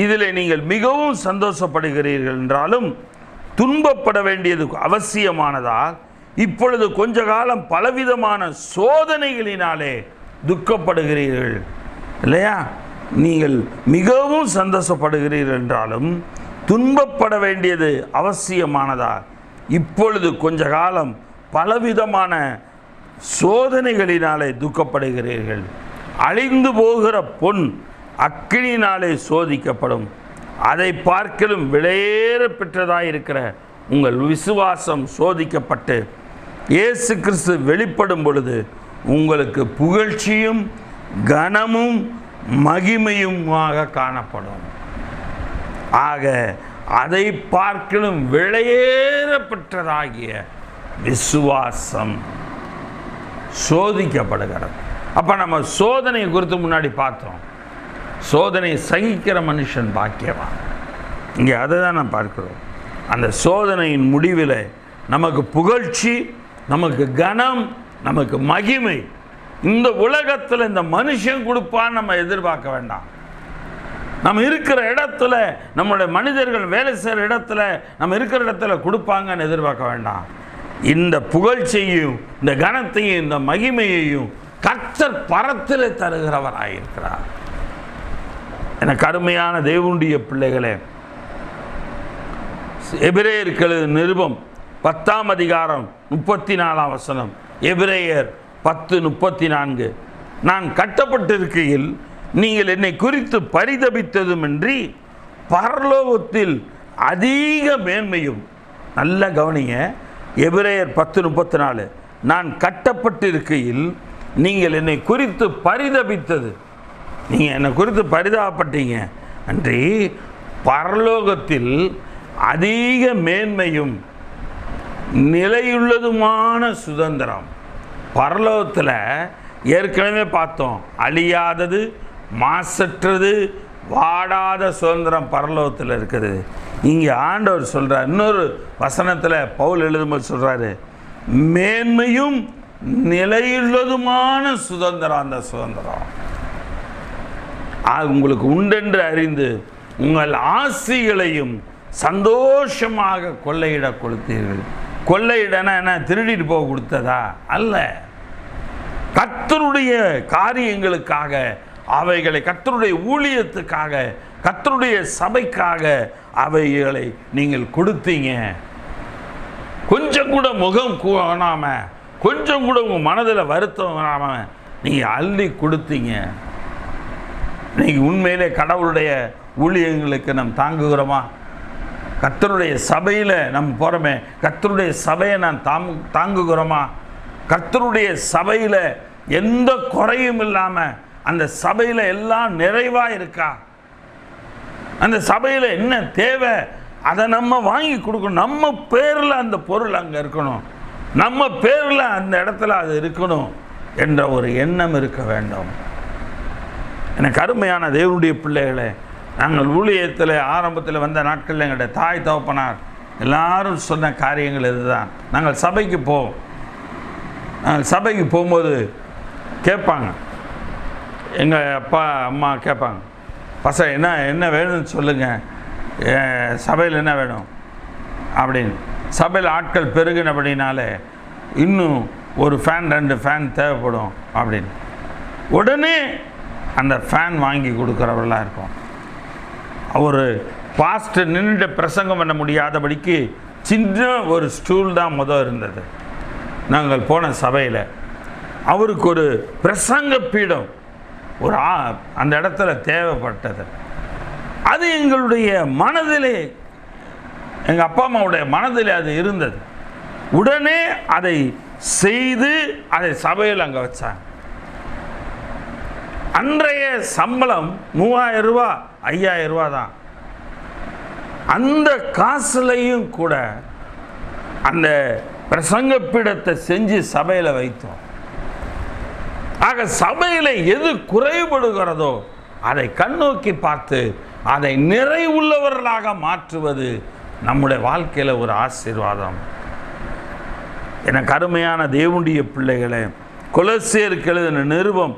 இதில் நீங்கள் மிகவும் சந்தோஷப்படுகிறீர்கள் என்றாலும் துன்பப்பட வேண்டியது அவசியமானதால் இப்பொழுது கொஞ்ச காலம் பலவிதமான சோதனைகளினாலே துக்கப்படுகிறீர்கள். இல்லையா? நீங்கள் மிகவும் சந்தோஷப்படுகிறீர்கள் என்றாலும் துன்பப்பட வேண்டியது அவசியமானதால் இப்பொழுது கொஞ்ச காலம் பலவிதமான சோதனைகளினாலே துக்கப்படுகிறீர்கள். அழிந்து போகிற பொன் அக்கினியினாலே சோதிக்கப்படும், அதை பார்க்கலும் விலையேற பெற்றதாயிருக்கிற உங்கள் விசுவாசம் சோதிக்கப்பட்டு இயேசு கிறிஸ்து வெளிப்படும் பொழுது உங்களுக்கு புகழ்ச்சியும் கனமும் மகிமையுமாக காணப்படும். ஆக அதை பார்க்கலும் விலையேற பெற்றதாகிய விசுவாசம் சோதிக்கப்படுகிறது. அப்போ நம்ம சோதனை குறித்து முன்னாடி பார்த்தோம். சோதனை சகிக்கிற மனுஷன் பாக்கியவான். இங்கே அதை தான் நான் பார்க்கிறோம். அந்த சோதனையின் முடிவில் நமக்கு புகழ்ச்சி, நமக்கு கனம், நமக்கு மகிமை இந்த உலகத்தில் இந்த மனுஷன் கொடுப்பான்னு நம்ம எதிர்பார்க்க வேண்டாம். நம்ம இருக்கிற இடத்துல, நம்மளுடைய மனிதர்கள் வேலை செய்கிற இடத்துல, நம்ம இருக்கிற இடத்துல கொடுப்பாங்கன்னு எதிர்பார்க்க வேண்டாம். இந்த புகழ்ச்சியையும் இந்த கனத்தையும் இந்த மகிமையையும் கர்த்தர் பரத்திலே தருகிறவராயிருக்கிறார். எனக்கு அருமையான தேவனுடைய பிள்ளைகளே, எபிரேயர்கள் நிருபம் 10ஆம் அதிகாரம் 34ஆம் வசனம். எபிரேயர் 10:34. நான் கட்டப்பட்டிருக்கையில் நீங்கள் என்னை குறித்து பரிதபித்ததுமின்றி பரலோகத்தில் அதிக மேன்மையும். நல்ல கவனிங்க. எபிரேயர் 10:34. நான் கட்டப்பட்டிருக்கையில் நீங்கள் என்னை குறித்து பரிதபித்தது, நீங்கள் என்னை குறித்து பரிதாபப்பட்டீங்க அன்றி பரலோகத்தில் அதிக மேன்மையும் நிலையுள்ளதுமான சுதந்திரம். பரலோகத்தில் ஏற்கனவே பார்த்தோம், அழியாதது, மாசற்றது, வாடாத சுதந்திரம் பரலோகத்தில் இருக்குது. இங்கே ஆண்டவர் சொல்கிறார், இன்னொரு வசனத்தில் பவுல் எழுதும்போது சொல்கிறாரு, மேன்மையும் நிலையுள்ளதுமான சுதந்திரம். அந்த சுதந்திரம் உங்களுக்கு உண்டென்று அறிந்து உங்கள் ஆசிகளையும் சந்தோஷமாக கொள்ளையிட கொடுத்தீர்கள். கொள்ளையிடனா என்ன, திருடிட்டு போக கொடுத்ததா அல்ல, கர்த்தருடைய காரியங்களுக்காக, அவைகளை கர்த்தருடைய ஊழியத்துக்காக, கர்த்தருடைய சபைக்காக அவைகளை நீங்கள் கொடுத்தீங்க. கொஞ்சம் கூட முகம் காணாம, கொஞ்சம் கூட உங்கள் மனதில் வருத்தம் வராமல் நீங்கள் அள்ளி கொடுத்தீங்க. இன்னைக்கு உண்மையிலே கடவுளுடைய ஊழியங்களுக்கு நாம் தாங்குகிறோமா? கர்த்தருடைய சபையில் நம்ம போகிறோமே, கர்த்தருடைய சபையை நான் தாங்குகிறோமா? கர்த்தருடைய சபையில் எந்த குறையும் இல்லாமல் அந்த சபையில் எல்லாம் நிறைவாக இருக்கா? அந்த சபையில் என்ன தேவை அதை நம்ம வாங்கி கொடுக்கணும். நம்ம பேரில் அந்த பொருள் அங்கே இருக்கணும், நம்ம பேரில் அந்த இடத்துல அது இருக்கணும் என்ற ஒரு எண்ணம் இருக்க வேண்டும். எனக்கு அருமையான தேவனுடைய பிள்ளைகளே, நாங்கள் ஊழியத்தில் ஆரம்பத்தில் வந்த நாட்களில் எங்களுடைய தாய் தகப்பனார் எல்லாரும் சொன்ன காரியங்கள் இதுதான். நாங்கள் சபைக்கு போவோம். நாங்கள் சபைக்கு போகும்போது கேட்பாங்க, எங்கள் அப்பா அம்மா கேட்பாங்க, பசங்க என்ன என்ன வேணும்னு சொல்லுங்கள், சபையில் என்ன வேணும் அப்படின்னு. சபையில் ஆட்கள் பெருகின அப்படின்னாலே இன்னும் ஒரு ஃபேன் 2 ஃபேன் தேவைப்படும் அப்படின்னு உடனே அந்த ஃபேன் வாங்கி கொடுக்குறவர்களாக இருக்கும். ஒரு பாஸ்டர் நின்று பிரசங்கம் பண்ண முடியாதபடிக்கு சின்ன ஒரு ஸ்டூல் தான் இருந்தது நாங்கள் போன சபையில். அவருக்கு ஒரு பிரசங்க பீடம் ஒரு அந்த இடத்துல தேவைப்பட்டது. அது எங்களுடைய மனதிலே, எங்கள் அப்பா அம்மாவுடைய மனதிலே அது இருந்தது. உடனே அதை செய்து அதை சபையில் அங்கே வச்சாங்க. அன்றைய சம்பளம் 3000 ரூபா 5000 ரூபா தான். அந்த காசுலையும் கூட அந்த பிரசங்க பீடத்தை செஞ்சு சபையில் வைத்தோம். ஆக சபையில் எது குறைபடுகிறதோ அதை கண்ணோக்கி பார்த்து அதை நிறைவுள்ளவர்களாக மாற்றுவது நம்முடைய வாழ்க்கையில் ஒரு ஆசீர்வாதம். எனக்கு அருமையான தேவனுடைய பிள்ளைகளே, கொலோசியருக்கு எழுதின நிருபம்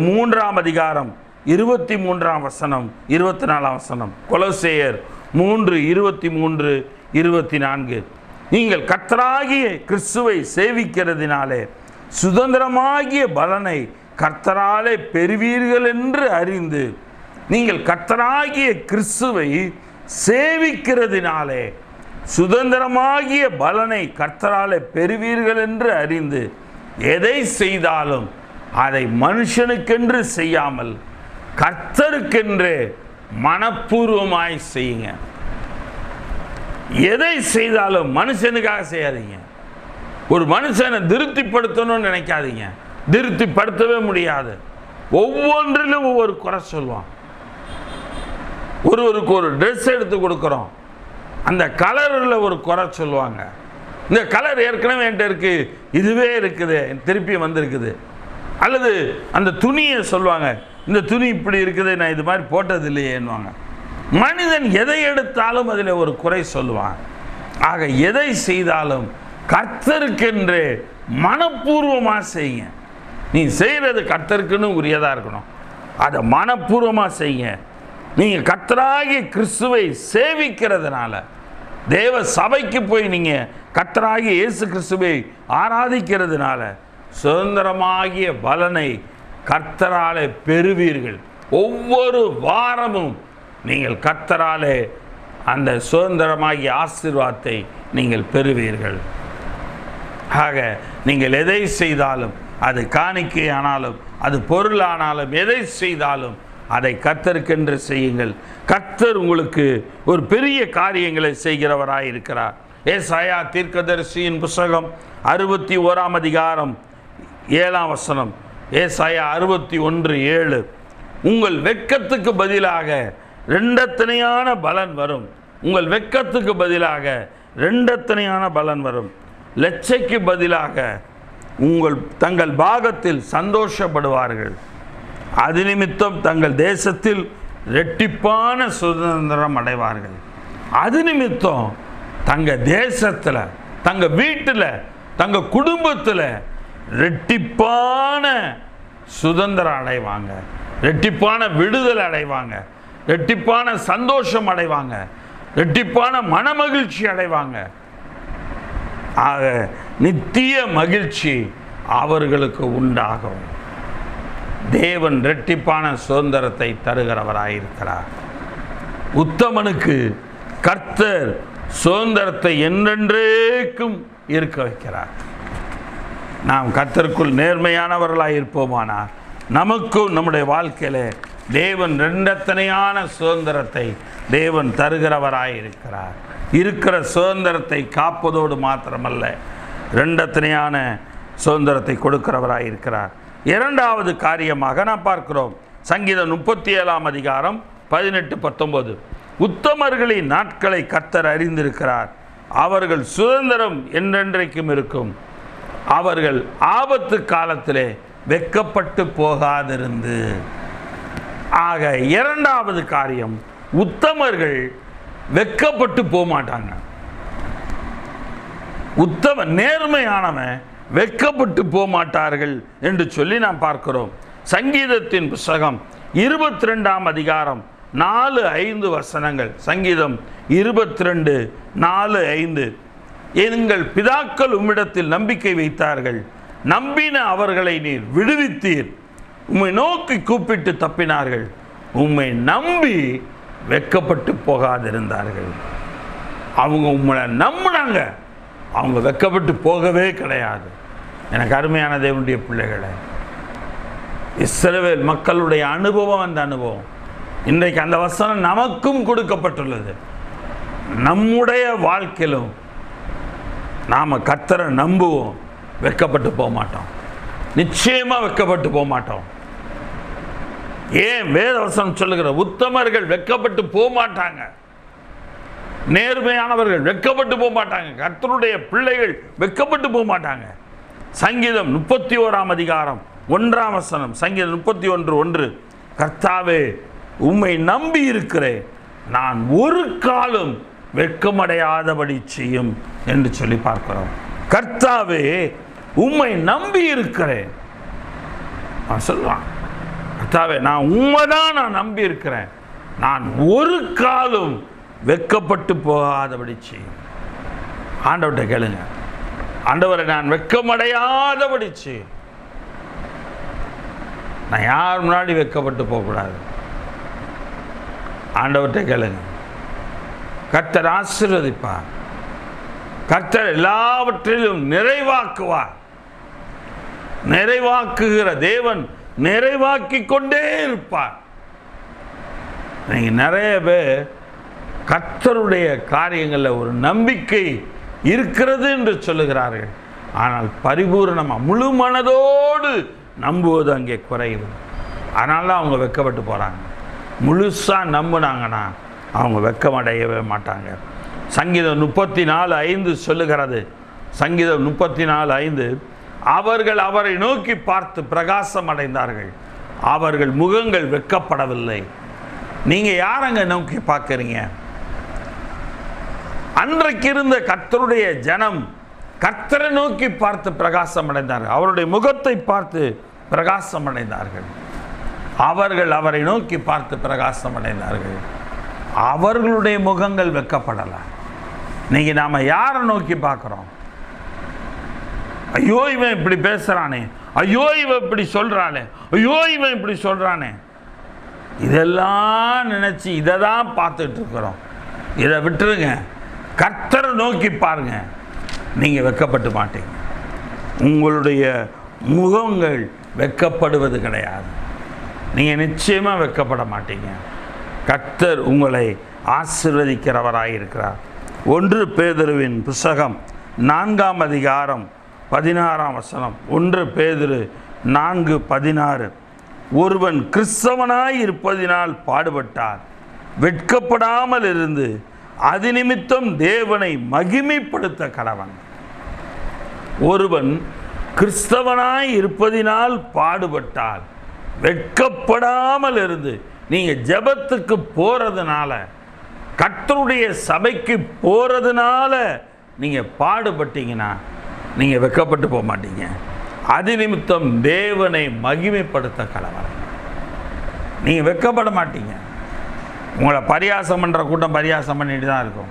3ஆம் அதிகாரம் 23ஆம் வசனம் 24ஆம் வசனம். கொலோசியர் 3:23-24. நீங்கள் கர்த்தராகிய கிறிஸ்துவை சேவிக்கிறதினாலே சுதந்திரமாகிய பலனை கர்த்தராலே பெறுவீர்கள் என்று அறிந்து, நீங்கள் கர்த்தராகிய கிறிஸ்துவை சேவிக்கிறதினாலே சுதந்திரமாகிய பலனை கர்த்தராலே பெறுவீர்கள் என்று அறிந்து, எதை செய்தாலும் அதை மனுஷனுக்கென்று செய்யாமல் கர்த்தருக்கென்று மனப்பூர்வமாய் செய்யுங்க. எதை செய்தாலும் மனுஷனுக்காக செய்யாதீங்க. ஒரு மனுஷனை திருப்திப்படுத்தணும்னு நினைக்காதீங்க, திருப்திப்படுத்தவே முடியாது. ஒவ்வொன்றிலும் ஒவ்வொரு குறை சொல்லுவான். ஒருவருக்கு ஒரு ட்ரெஸ் எடுத்து கொடுக்குறோம், அந்த கலரில் ஒரு குறை சொல்லுவாங்க. இந்த கலர் ஏற்கனவே என்கிட்ட இருக்கு, இதுவே இருக்குது, திருப்பி வந்திருக்குது. அல்லது அந்த துணியை சொல்லுவாங்க, இந்த துணி இப்படி இருக்குது, நான் இது மாதிரி போட்டது இல்லையேன்னுவாங்க. மனிதன் எதை எடுத்தாலும் அதில் ஒரு குறை சொல்லுவான். ஆக எதை செய்தாலும் கர்த்தருக்கென்று மனப்பூர்வமாக செய்யுங்க. நீ செய்கிறது கர்த்தருக்குன்னு உரியதாக இருக்கணும், அதை மனப்பூர்வமாக செய்யுங்க. நீங்கள் கர்த்தராகிய கிறிஸ்துவை சேவிக்கிறதுனால, தேவ சபைக்கு போய் நீங்கள் கர்த்தராகிய இயேசு கிறிஸ்துவை ஆராதிக்கிறதுனால சுதந்திரமாகிய பலனை கர்த்தராலே பெறுவீர்கள். ஒவ்வொரு வாரமும் நீங்கள் கர்த்தராலே அந்த சுதந்திரமாகிய ஆசீர்வாதத்தை நீங்கள் பெறுவீர்கள். ஆக நீங்கள் எதை செய்தாலும், அது காணிக்கை ஆனாலும் அது பொருளானாலும், எதை செய்தாலும் அதை கர்த்தருக்கென்று செய்யுங்கள். கர்த்தர் உங்களுக்கு ஒரு பெரிய காரியங்களை செய்கிறவராய் இருக்கிறார். ஏசாயா தீர்க்கதரிசியின் புத்தகம் 61ஆம் அதிகாரம் 7ஆம் வசனம். ஏசாயா 61:7. உங்கள் வெட்கத்துக்கு பதிலாக ரெண்டத்தனையான பலன் வரும். உங்கள் வெட்கத்துக்கு பதிலாக ரெண்டத்தனையான பலன் வரும். லட்சைக்கு பதிலாக தங்கள் பாகத்தில் சந்தோஷப்படுவார்கள். அது நிமித்தம் தங்கள் தேசத்தில் இரட்டிப்பான சுதந்திரம் அடைவார்கள். அது நிமித்தம் தங்கள் தேசத்தில், தங்கள் வீட்டில், தங்கள் குடும்பத்தில் இரட்டிப்பான சுதந்திரம் அடைவாங்க, இரட்டிப்பான விடுதலை அடைவாங்க, இரட்டிப்பான சந்தோஷம் அடைவாங்க, இரட்டிப்பான மனமகிழ்ச்சி அடைவாங்க. ஆக நித்திய மகிழ்ச்சி அவர்களுக்கு உண்டாகும். தேவன் இரட்டிப்பான சுதந்திரத்தை தருகிறவராயிருக்கிறார். உத்தமனுக்கு கர்த்தர் சுதந்திரத்தை என்றென்றைக்கும் இருக்க வைக்கிறார். நாம் கர்த்தருக்குள் நேர்மையானவர்களாக இருப்போமானார் நமக்கும் நம்முடைய வாழ்க்கையில் தேவன் இரண்டத்தனையான சுதந்திரத்தை தேவன் தருகிறவராய் இருக்கிறார். இருக்கிற சுதந்திரத்தை காப்பதோடு மாத்திரமல்ல, இரண்டத்தனையான சுதந்திரத்தை கொடுக்கிறவராய் இருக்கிறார். இரண்டாவது காரியமாக நாம் பார்க்கிறோம் சங்கீதம் 37 அதிகாரம் 18-19. உத்தமர்களின் நாட்களை கர்த்தர் அறிந்திருக்கிறார், அவர்கள் சுதந்திரம் என்றென்றைக்கும் இருக்கும், அவர்கள் ஆபத்து காலத்திலே வெட்கப்பட்டு போகாதிருந்து. ஆக இரண்டாவது காரியம், உத்தமர்கள் வெட்கப்பட்டு போக மாட்டாங்க. உத்தம நேர்மையானவன் வெட்கப்பட்டு போக மாட்டார்கள் என்று சொல்லி நாம் பார்க்கிறோம். சங்கீதத்தின் புஸ்தகம் 22 அதிகாரம் 4-5 வசனங்கள். சங்கீதம் 22:4-5. எங்கள் பிதாக்கள் உம்மிடத்தில் நம்பிக்கை வைத்தார்கள், நம்பின அவர்களை நீர் விடுவித்தீர், உம்மை நோக்கி கூப்பிட்டு தப்பினார்கள், உம்மை நம்பி வெட்கப்பட்டு போகாதிருந்தார்கள். அவங்க உம்மை நம்பினாங்க, அவங்க வெட்கப்பட்டு போகவே கிடையாது. எனக்கு அருமையான தேவனுடைய பிள்ளைகளை, இஸ்ரவேல் மக்களுடைய அனுபவம், அந்த அனுபவம் இன்றைக்கு அந்த வசனம் நமக்கும் கொடுக்கப்பட்டுள்ளது. நம்முடைய வாழ்க்கையிலும் நாம் கர்த்தரை நம்புவோம், வெட்கப்பட்டு போக மாட்டோம், நிச்சயமாக வெட்கப்பட்டு போக மாட்டோம். ஏன் வேத வசனம் சொல்லுகிற உத்தமர்கள் வெட்கப்பட்டு போக மாட்டாங்க, நேர்மையானவர்கள் வெட்கப்பட்டு போக மாட்டாங்க, கர்த்தருடைய பிள்ளைகள் வெட்கப்பட்டு போக மாட்டாங்க. சங்கீதம் 31 அதிகாரம் 1 வசனம். சங்கீதம் 31:1. கர்த்தாவே உம்மை நம்பி இருக்கிறேன், நான் ஒரு காலம் வெட்கமடையாதபடி செய்யும் என்று சொல்லி பார்க்கிறோம். கர்த்தாவே உம்மை நம்பி இருக்கிறேன், சொல்லுவான். கர்த்தாவே நான் உண்மைதான் நான் நம்பி இருக்கிறேன், நான் ஒரு காலம் வெட்கப்பட்டு போகாதபடி செய்யும். ஆண்டவர்கிட்ட கேளுங்க, ஆண்டவரை நான் வெட்கமடையாதபடி செய்யும். நான் யார் முன்னாடி வெட்கப்பட்டு போகக்கூடாது. ஆண்டவர்கிட்ட கேளுங்க, கர்த்தர் ஆசீர்வதிப்பார், கர்த்தர் எல்லாவற்றிலும் நிறைவாக்குவார். நிறைவாக்குகிற தேவன் நிறைவாக்கி கொண்டே இருப்பார். நீங்கள் நிறைய பேர் கர்த்தருடைய காரியங்களில் ஒரு நம்பிக்கை இருக்கிறது என்று சொல்லுகிறார்கள், ஆனால் பரிபூர்ணமாக முழு மனதோடு நம்புவது அங்கே குறைவு. அதனால தான் அவங்க வெட்கப்பட்டு போகிறாங்க. முழுசாக நம்புனாங்கன்னா அவங்க வெட்கமடையவே மாட்டாங்க. சங்கீதம் 34:5 சொல்லுகிறது. சங்கீதம் 34:5. அவர்கள் அவரை நோக்கி பார்த்து பிரகாசம் அடைந்தார்கள், அவர்கள் முகங்கள் வெட்கப்படவில்லை. நீங்கள் யாரங்க நோக்கி பார்க்குறீங்க? அன்றைக்கு இருந்த கர்த்தருடைய ஜனம் கர்த்தரை நோக்கி பார்த்து பிரகாசம் அடைந்தார்கள், அவருடைய முகத்தை பார்த்து பிரகாசம் அடைந்தார்கள். அவர்கள் அவரை நோக்கி பார்த்து பிரகாசம் அடைந்தார்கள், அவர்களுடைய முகங்கள் வெட்கப்படலை. இன்னைக்கு நாம் யாரை நோக்கி பார்க்குறோம்? ஐயோ இவன் இப்படி பேசுகிறானே, ஐயோ இவன் இப்படி சொல்கிறானே, ஐயோ இவன் இப்படி சொல்கிறானே, இதெல்லாம் நினச்சி இதை தான் பார்த்துட்டு இருக்கிறோம். இதை விட்டுருங்க, கர்த்தரை நோக்கி பாருங்க, நீங்கள் வெட்கப்பட்டு மாட்டீங்க. உங்களுடைய முகங்கள் வெட்கப்படுவது கிடையாது, நீங்கள் நிச்சயமாக வெட்கப்பட மாட்டீங்க. கர்த்தர் உங்களை ஆசீர்வதிக்கிறவராயிருக்கிறார். 1 பேதுருவின் புஸ்தகம் 4 அதிகாரம் 16 வசனம். 1 பேதுரு 4:16. ஒருவன் கிறிஸ்தவனாய் இருப்பதினால் பாடுபட்டார், வெட்கப்படாமல் இருந்து அது நிமித்தம் தேவனை மகிமைப்படுத்த கடவன். ஒருவன் கிறிஸ்தவனாய் இருப்பதினால் பாடுபட்டால், வெட்கப்படாமல் இருந்து, நீங்கள் ஜெபத்துக்கு போகிறதுனால, கர்த்தருடைய சபைக்கு போகிறதுனால நீங்கள் பாடுபட்டீங்கன்னா நீங்கள் வெட்கப்பட்டு போக மாட்டீங்க. அது நிமித்தம் தேவனை மகிமைப்படுத்த கடவன். நீங்கள் வெட்கப்பட மாட்டீங்க. உங்களை பரியாசம் பண்ணுற கூட்டம் பரியாசம் பண்ணிட்டு தான் இருக்கும்.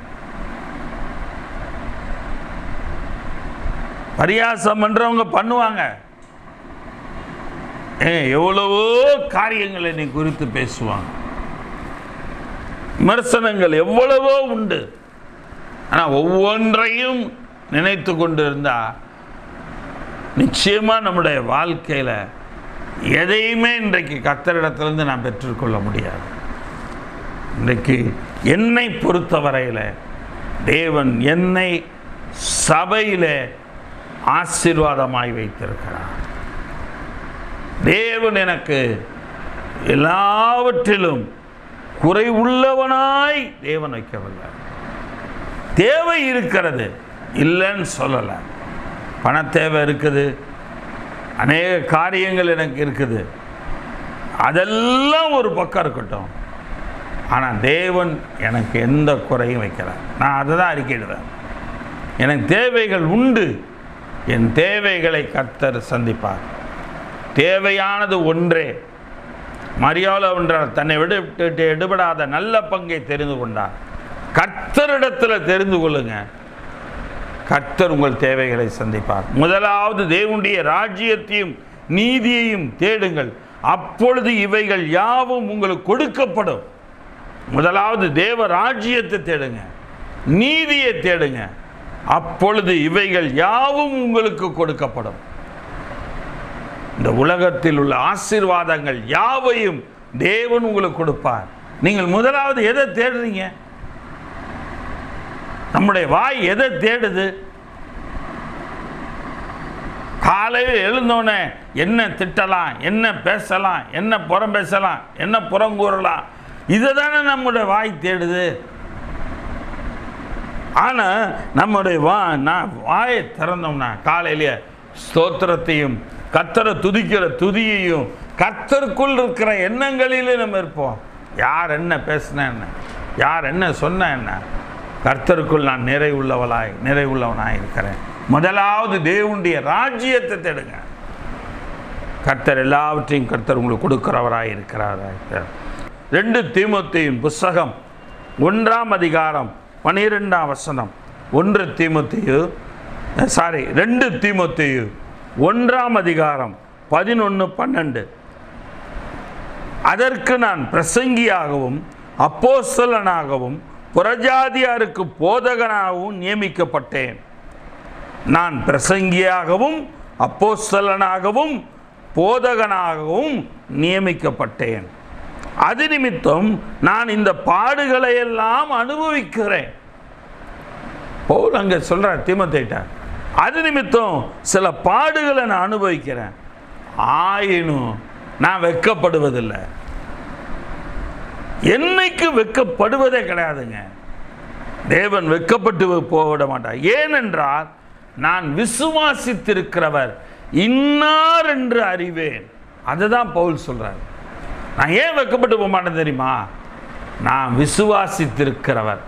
பரியாசம் பண்ணுறவங்க பண்ணுவாங்க. எவ்வளவோ காரியங்களை நீ குறித்து பேசுவாங்க, விமர்சனங்கள் எவ்வளவோ உண்டு. ஆனால் ஒவ்வொன்றையும் நினைத்து கொண்டு இருந்தால் நிச்சயமாக நம்முடைய வாழ்க்கையில் எதையுமே இன்றைக்கு கர்த்தரிடத்திலிருந்து நான் பெற்றுக்கொள்ள முடியாது. இன்றைக்கு என்னை பொறுத்தவரையில் தேவன் என்னை சபையில் ஆசீர்வாதமாய் வைத்திருக்கிறார். தேவன் எனக்கு எல்லாவற்றிலும் குறை உள்ளவனாய் தேவன் வைக்கவில்லை. தேவை இருக்கிறது, இல்லைன்னு சொல்லலை. பண தேவை இருக்குது, அநேக காரியங்கள் எனக்கு இருக்குது, அதெல்லாம் ஒரு பக்கம் இருக்கட்டும். ஆனால் தேவன் எனக்கு எந்த குறையும் வைக்கிறார். நான் அதை தான் அறிக்கையிடுறேன். எனக்கு தேவைகள் உண்டு, என் தேவைகளை கர்த்தர் சந்திப்பார். தேவையானது ஒன்றே. மரியாதை ஒன்றால் தன்னை விட்டு எடுபடாத நல்ல பங்கை தெரிந்து கொண்டார். கர்த்தரிடத்தில் தெரிந்து கொள்ளுங்க, கர்த்தர் உங்கள் தேவைகளை சந்திப்பார். முதலாவது தேவனுடைய ராஜ்யத்தையும் நீதியையும் தேடுங்கள், அப்பொழுது இவைகள் யாவும் உங்களுக்கு கொடுக்கப்படும். முதலாவது தேவ ராஜ்யத்தை தேடுங்க, நீதியை தேடுங்க, அப்பொழுது இவைகள் யாவும் உங்களுக்கு கொடுக்கப்படும். இந்த உலகத்தில் உள்ள ஆசீர்வாதங்கள் யாவையும் தேவன் உங்களுக்கு கொடுப்பார். நீங்கள் முதலாவது எதை தேடுறீங்க? நம்முடைய வாய் எதை தேடுது? காலையில் எழுந்தோடனே என்ன திட்டலாம், என்ன பேசலாம், என்ன புறம் பேசலாம், என்ன புறங்கூறலாம், இதை தானே நம்முடைய வாய் தேடுது. ஆனால் நம்முடைய வாயை திறந்தோம்னா காலையிலேயே ஸ்தோத்திரத்தையும் கர்த்தரை துதிக்கிற துதியையும் கர்த்தருக்குள் இருக்கிற எண்ணங்களிலே நம்ம இருப்போம். யார் என்ன பேசின என்ன, யார் என்ன சொன்ன என்ன, கர்த்தருக்குள் நான் நிறைவுள்ளவனாய் இருக்கிறேன். முதலாவது தேவனுடைய ராஜ்யத்தை தேடுங்க. கர்த்தர் எல்லாவற்றையும் கர்த்தர் உங்களுக்கு கொடுக்கிறவராய் இருக்கிறாராய். 2 தீமோத்தேயுவின் புஸ்தகம் 1ஆம் அதிகாரம் 12ஆம் வசனம். 2 தீமோத்தேயு 1ஆம் அதிகாரம் 11-12. அதற்கு நான் பிரசங்கியாகவும் அப்போஸ்தலனாகவும் புறஜாதியாருக்கு போதகனாகவும் நியமிக்கப்பட்டேன். நான் பிரசங்கியாகவும் அப்போஸ்தலனாகவும் போதகனாகவும் நியமிக்கப்பட்டேன். அது நிமித்தம் நான் இந்த பாடுகளை எல்லாம் அனுபவிக்கிறேன். பவுல் அங்கே சொல்றார் தீமோத்தேயுட்ட, அது நிமித்தம் சில பாடுகளை நான் அனுபவிக்கிறேன், ஆயினும் நான் வெட்கப்படுவதில்லை. என்னைக்கு வெட்கப்படுவதே கிடையாதுங்க. தேவன் வெட்கப்பட்டு போவிட மாட்டார். ஏனென்றால் நான் விசுவாசித்திருக்கிறவர் இன்னார் என்று அறிவேன். அதுதான் பவுல் சொல்றார். நான் ஏன் வெட்கப்பட்டு போக மாட்டேன் தெரியுமா? நான் விசுவாசித்திருக்கிறவர்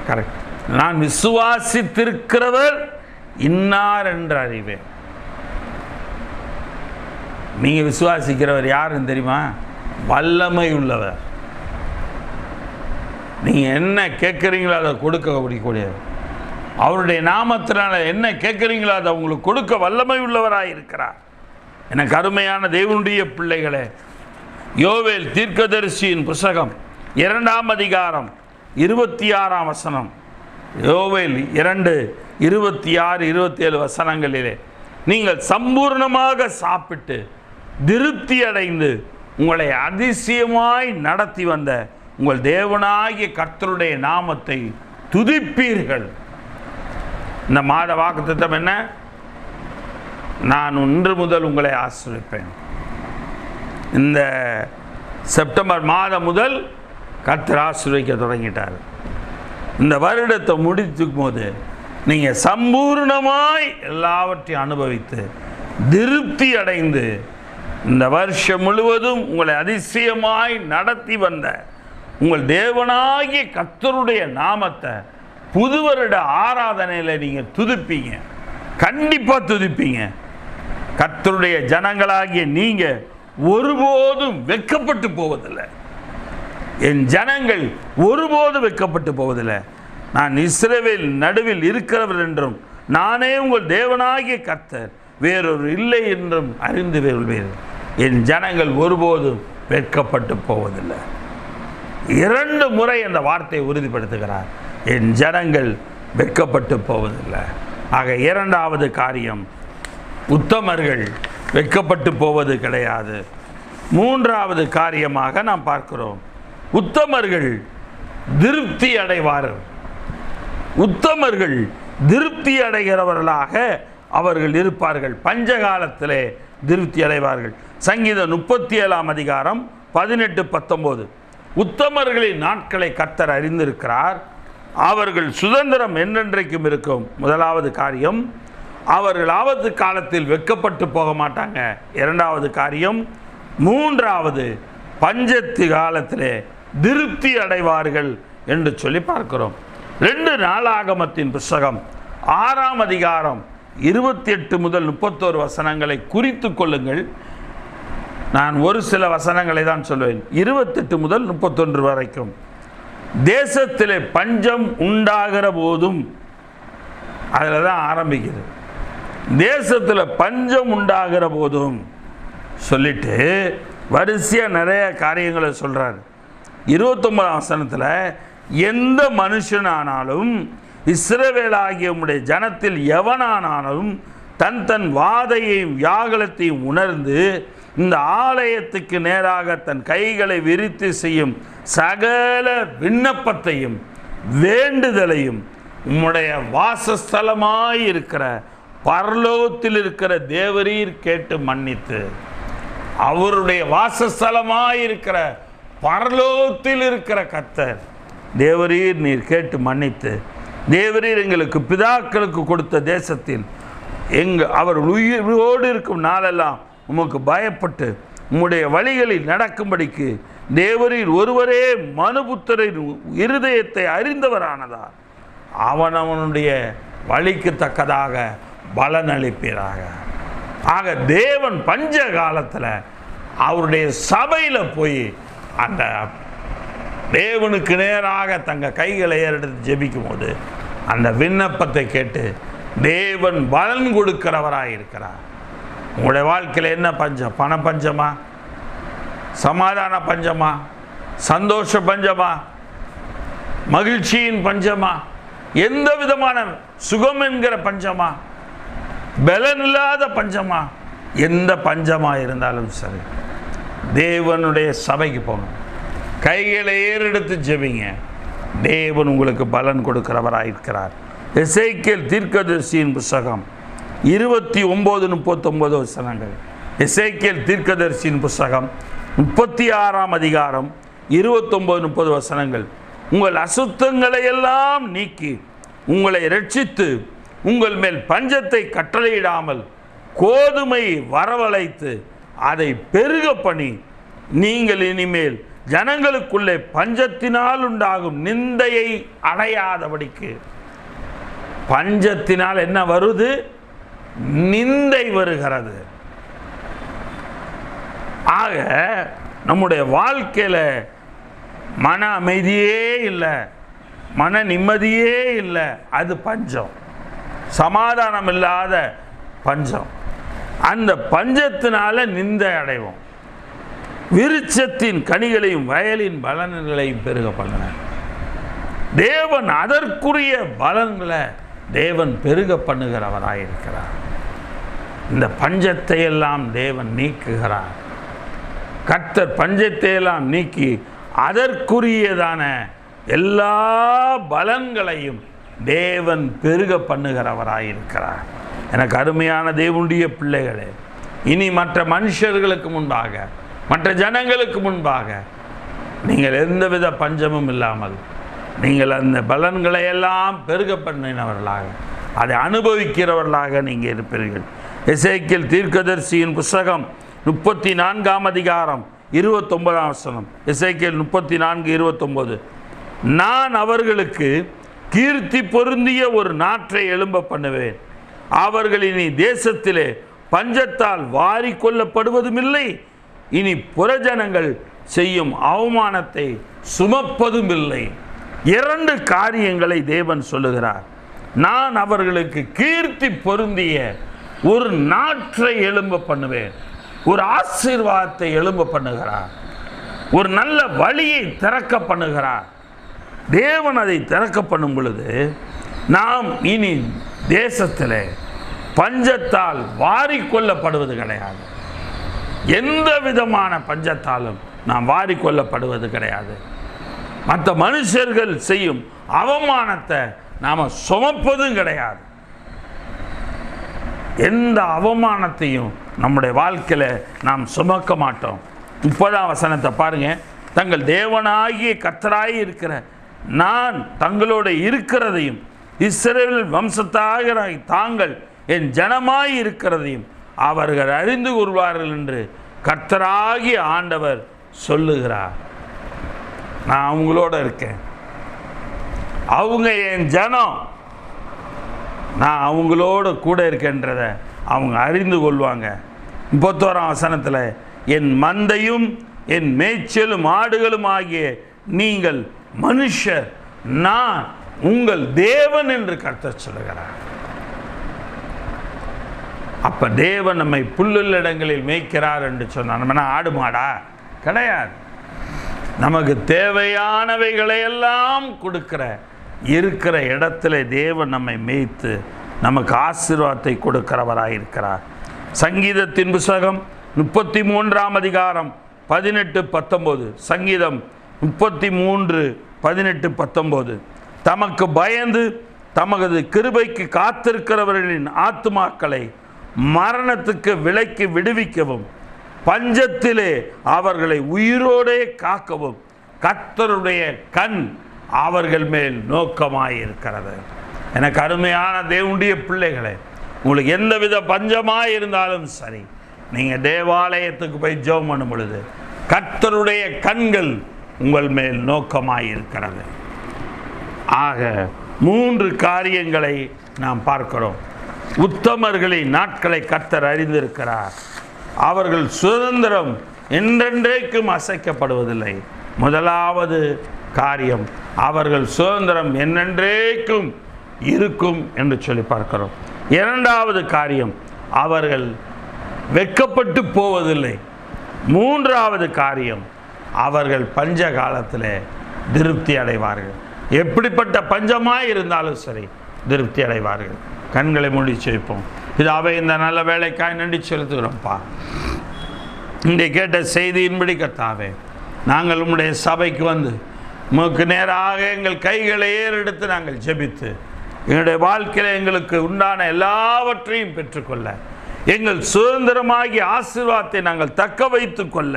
கரெக்ட். நான் விசுவாசித்திருக்கிறவர் இன்னார் என்று அறிவேன். நீங்க விசுவாசிக்கிறவர் யாருன்னு தெரியுமா? வல்லமை உள்ளவர். நீங்க என்ன கேட்குறீங்களோ அதை கொடுக்க முடியக்கூடியவர். அவருடைய நாமத்தினால என்ன கேட்குறீங்களோ அதை உங்களுக்கு கொடுக்க வல்லமை உள்ளவராக இருக்கிறார். எனக்கு அருமையான தேவனுடைய பிள்ளைகளே, யோவேல் தீர்க்கதரிசியின் புஸ்தகம் 2ஆம் அதிகாரம் 26ஆம் வசனம். யோவேல் 2:26-27 வசனங்களிலே, நீங்கள் சம்பூர்ணமாக சாப்பிட்டு திருப்தி அடைந்து உங்களை அதிசயமாய் நடத்தி வந்த உங்கள் தேவனாகிய கர்த்தருடைய நாமத்தை துதிப்பீர்கள். இந்த மாத வாக்குத்தத்தம் என்ன? நான் இன்று முதல் உங்களை ஆசீர்வதிப்பேன். இந்த செப்டம்பர் மாதம் முதல் கர்த்தர் ஆசீர்வதிக்க தொடங்கிட்டார். இந்த வருடத்தை முடித்துக்கும் போது நீங்கள் சம்பூர்ணமாய் எல்லாவற்றையும் அனுபவித்து திருப்தி அடைந்து இந்த வருஷம் முழுவதும் உங்களை அதிசயமாய் நடத்தி வந்த உங்கள் தேவனாகிய கர்த்தருடைய நாமத்தை புது வருட ஆராதனையில் நீங்கள் துதிப்பீங்க. கண்டிப்பாக துதிப்பீங்க. கர்த்தருடைய ஜனங்களாகிய நீங்கள் ஒருபோதும் வெட்கப்பட்டு போவதில்லை. என் ஜனங்கள் ஒருபோதும் வெட்கப்பட்டு போவதில்லை. நான் இஸ்ரவேல் நடுவில் இருக்கிறவர் என்றும் நானே உங்கள் தேவனாகிய கர்த்தர், வேறொரு இல்லை என்றும் அறிந்து கொள்வீர்கள். என் ஜனங்கள் ஒருபோதும் வெட்கப்பட்டு போவதில்லை. 2 முறை அந்த வார்த்தையை உறுதிப்படுத்துகிறார், என் ஜனங்கள் வெட்கப்பட்டு போவதில்லை. ஆக 2வது காரியம், உத்தமர்கள் வெட்கப்பட்டு போவது கிடையாது. 3வது காரியமாக நாம் பார்க்கிறோம், உத்தமர்கள் திருப்தி அடைவார்கள். உத்தமர்கள் திருப்தி அடைகிறவர்களாக அவர்கள் இருப்பார்கள். பஞ்சகாலத்திலே திருப்தி அடைவார்கள். சங்கீதம் 37ஆம் அதிகாரம் 18-19. உத்தமர்களின் நாட்களை கர்த்தர் அறிந்திருக்கிறார், அவர்கள் சுதந்திரம் என்றென்றைக்கும் இருக்கும். 1வது காரியம், அவர்கள் ஆபத்து காலத்தில் வெட்கப்பட்டு போக மாட்டாங்க. 2வது காரியம், 3வது பஞ்சத்து காலத்திலே திருப்தி அடைவார்கள் என்று சொல்லி பார்க்கிறோம். 2 நாளாகமத்தின் புஸ்தகம் 6ஆம் அதிகாரம் 28 முதல் 31 வசனங்களை குறித்து கொள்ளுங்கள். நான் ஒரு சில வசனங்களை தான் சொல்வேன். 28 முதல் 31 வரைக்கும். தேசத்திலே பஞ்சம் உண்டாகிற போதும், அதில் தான் ஆரம்பிக்குது. தேசத்தில் பஞ்சம் உண்டாகிற போதும் சொல்லிட்டு வரிசையாக நிறைய காரியங்களை சொல்கிறார். 29ஆம் வசனத்தில், எந்த மனுஷனானாலும் இஸ்ரவேலாகிய உம்முடைய ஜனத்தில் எவனானாலும் தன் தன் வாதையையும் வியாகுலத்தையும் உணர்ந்து இந்த ஆலயத்துக்கு நேராக தன் கைகளை விரித்து செய்யும் சகல விண்ணப்பத்தையும் வேண்டுதலையும் உம்முடைய வாசஸ்தலமாயிருக்கிற பரலோகத்தில் இருக்கிற தேவரீர் கேட்டு மன்னித்து, அவருடைய வாசஸ்தலமாயிருக்கிற பரலோகத்தில் இருக்கிற கர்த்தர் தேவரீர் நீர் கேட்டு மன்னித்து, தேவரீர் எங்களுக்கு பிதாக்களுக்கு கொடுத்த தேசத்தில் அவர் உயிரோடு இருக்கும் நாளெல்லாம் உமக்கு பயப்பட்டு உம்முடைய வழிகளில் நடக்கும்படிக்கு தேவரீர் ஒருவரே மனுபுத்திரின் இருதயத்தை அறிந்தவரானதா அவனுடைய வழிக்கு தக்கதாக பலன் அளிப்பீராக. ஆக தேவன் பஞ்ச காலத்தில் அவருடைய சபையில் போய் அந்த தேவனுக்கு நேராக தங்க கைகளை ஏறெடுத்து ஜெபிக்கும் போது அந்த விண்ணப்பத்தை கேட்டு தேவன் பலன் கொடுக்கிறவராக இருக்கிறார். உங்களுடைய வாழ்க்கையில் என்ன பஞ்சம்? பண பஞ்சமா? சமாதான பஞ்சமா? சந்தோஷ பஞ்சமா? மகிழ்ச்சியின் பஞ்சமா? எந்த விதமான சுகம் என்கிற பஞ்சமா? பலனில்லாத பஞ்சமா? எந்த பஞ்சமா இருந்தாலும் சரி, தேவனுடைய சபைக்கு போங்க, கைகளை ஏறெடுத்து ஜெபிங்க. தேவன் உங்களுக்கு பலன் கொடுக்கிறவராயிருக்கிறார். எசேக்கியேல் தீர்க்கதரிசியின் புஸ்தகம் 29-39 வசனங்கள். எசேக்கியேல் தீர்க்கதரிசியின் புஸ்தகம் 36ஆம் அதிகாரம் 29-30 வசனங்கள். உங்கள் அசுத்தங்களை எல்லாம் நீக்கி உங்களை இரட்சித்து உங்கள் மேல் பஞ்சத்தை கட்டளையிடாமல் கோதுமை வரவழைத்து அதை பெருக பண்ணி நீங்கள் இனிமேல் ஜனங்களுக்குள்ளே பஞ்சத்தினால் உண்டாகும் நிந்தையை அடையாதபடிக்கு. பஞ்சத்தினால் என்ன வருது? நிந்தை வருகிறது. ஆக நம்முடைய வாழ்க்கையில் மன அமைதியே இல்லை, மன நிம்மதியே இல்லை. அது பஞ்சம், சமாதானம் இல்லாத பஞ்சம். அந்த பஞ்சத்தினால நிந்தை அடைவோம். விருட்சத்தின் கனிகளையும் வயலின் பலன்களையும் பெருக பண்ணினார். தேவன் அதற்குரிய பலன்களை தேவன் பெருக பண்ணுகிறவராயிருக்கிறார். இந்த பஞ்சத்தை எல்லாம் தேவன் நீக்குகிறார். கர்த்தர் பஞ்சத்தை எல்லாம் நீக்கி அதற்குரியதான எல்லா பலன்களையும் தேவன் பெருக பண்ணுகிறவராயிருக்கிறார். எனக்கு அருமையான தேவனுடைய பிள்ளைகளே, இனி மற்ற மனுஷர்களுக்கு முன்பாக, மற்ற ஜனங்களுக்கு முன்பாக நீங்கள் எந்தவித பஞ்சமும் இல்லாமல் நீங்கள் அந்த பலன்களை எல்லாம் பெருக பண்ணினவர்களாக, அதை அனுபவிக்கிறவர்களாக நீங்கள் இருப்பீர்கள். எசேக்கியேல் தீர்க்கதரிசியின் புஸ்தகம் 34ஆம் அதிகாரம் 29ஆம் வசனம். எசேக்கியேல் 34:29. நான் அவர்களுக்கு கீர்த்தி பொருந்திய ஒரு நாற்றை எழும்ப பண்ணுவேன். அவர்கள் இனி தேசத்திலே பஞ்சத்தால் வாரி கொள்ளப்படுவதும் இல்லை, இனி புறஜனங்கள் செய்யும் அவமானத்தை சுமப்பதும் இல்லை. 2 காரியங்களை தேவன் சொல்லுகிறார். நான் அவர்களுக்கு கீர்த்தி பொருந்திய ஒரு நாற்றை எழும்ப பண்ணுவேன், ஒரு ஆசீர்வாதத்தை எழும்ப பண்ணுகிறார். ஒரு நல்ல வழியை திறக்க பண்ணுகிறார். தேவன் அதை திறக்க பண்ணும் பொழுது நாம் இனி தேசத்தில் பஞ்சத்தால் வாரிக்கொள்ளப்படுவது கிடையாது. எந்த விதமான பஞ்சத்தாலும் நாம் வாரிக்கொள்ளப்படுவது கிடையாது. மற்ற மனுஷர்கள் செய்யும் அவமானத்தை நாம் சுமப்பதும் கிடையாது. எந்த அவமானத்தையும் நம்முடைய வாழ்க்கையில் நாம் சுமக்க மாட்டோம். 30ஆம் வசனத்தை பாருங்க. தங்கள் தேவனாகிய கர்த்தராய் இருக்கிற நான் தங்களோடு இருக்கிறதையும் இஸ்ரவேல் வம்சத்தாராய் தாங்கள் என் ஜனமாய் இருக்கிறதையும் அவர்கள் அறிந்து கொள்வார்கள் என்று கர்த்தராகிய ஆண்டவர் சொல்லுகிறார். நான் அவங்களோட இருக்கேன், அவங்க என் ஜனம், நான் அவங்களோட கூட இருக்கேன்றதை அவங்க அறிந்து கொள்வாங்க. 31ஆம் வசனத்தில் என் மந்தையும் என் மேய்ச்சலும் ஆடுகளும் ஆகிய நீங்கள் மனுஷர், நான் உங்கள் தேவன் என்று கர்த்தர் சொல்லுகிறார். அப்ப தேவன் நம்மை புல்லுள்ள இடங்களில் மேய்க்கிறார் என்று சொன்னார். நம்ம ஆடு மாடா கிடையாது. நமக்கு தேவையானவைகளை எல்லாம் கொடுக்கிற இருக்கிற இடத்துல தேவன் நம்மை மேய்த்து நமக்கு ஆசீர்வாதத்தை கொடுக்கிறவராயிருக்கிறார். சங்கீதத்தின் புத்தகம் 33ஆம் அதிகாரம் 18-19. சங்கீதம் 33:18-19. தமக்கு பயந்து தமது கிருபைக்கு காத்திருக்கிறவர்களின் ஆத்துமாக்களை மரணத்துக்கு விலக்கி விடுவிக்கவும் பஞ்சத்திலே அவர்களை உயிரோடே காக்கவும் கர்த்தருடைய கண் அவர்கள் மேல் நோக்கமாயிருக்கிறது. எனக்கு அருமையான தேவனுடைய பிள்ளைகளே, உங்களுக்கு எந்தவித பஞ்சமாய் இருந்தாலும் சரி, நீங்கள் தேவாலயத்துக்கு போய் ஜெபம் பண்ணும் பொழுது கர்த்தருடைய கண்கள் உங்கள் மேல் நோக்கமாயிருக்கிறது. ஆக 3 காரியங்களை நாம் பார்க்கிறோம். உத்தமர்களின் நாட்களை கர்த்தர் அறிந்திருக்கிறார். அவர்கள் சுதந்திரம் என்றென்றைக்கும் அசைக்கப்படுவதில்லை. முதலாவது காரியம், அவர்கள் சுதந்திரம் என்னென்றைக்கும் இருக்கும் என்று சொல்லி பார்க்கிறோம். இரண்டாவது காரியம், அவர்கள் வெட்கப்பட்டு போவதில்லை. மூன்றாவது காரியம், அவர்கள் பஞ்ச காலத்தில் திருப்தி அடைவார்கள். எப்படிப்பட்ட பஞ்சமாய் இருந்தாலும் சரி திருப்தி அடைவார்கள். கண்களை மூடி வைப்போம். இதாவே இந்த நல்ல வேலைக்காய் நன்றி செலுத்துகிறோம்ப்பா. இன்றைய கேட்ட செய்தியின்படி கர்த்தாவே, நாங்கள் உம்முடைய சபைக்கு வந்து உமக்கு நேராக எங்கள் கைகளை ஏறெடுத்து நாங்கள் ஜெபித்து எங்களுடைய வாழ்க்கையில் எங்களுக்கு உண்டான எல்லாவற்றையும் பெற்றுக்கொள்ள, எங்கள் சுதந்திரமாகிய ஆசீர்வாதத்தை நாங்கள் தக்க வைத்து கொள்ள,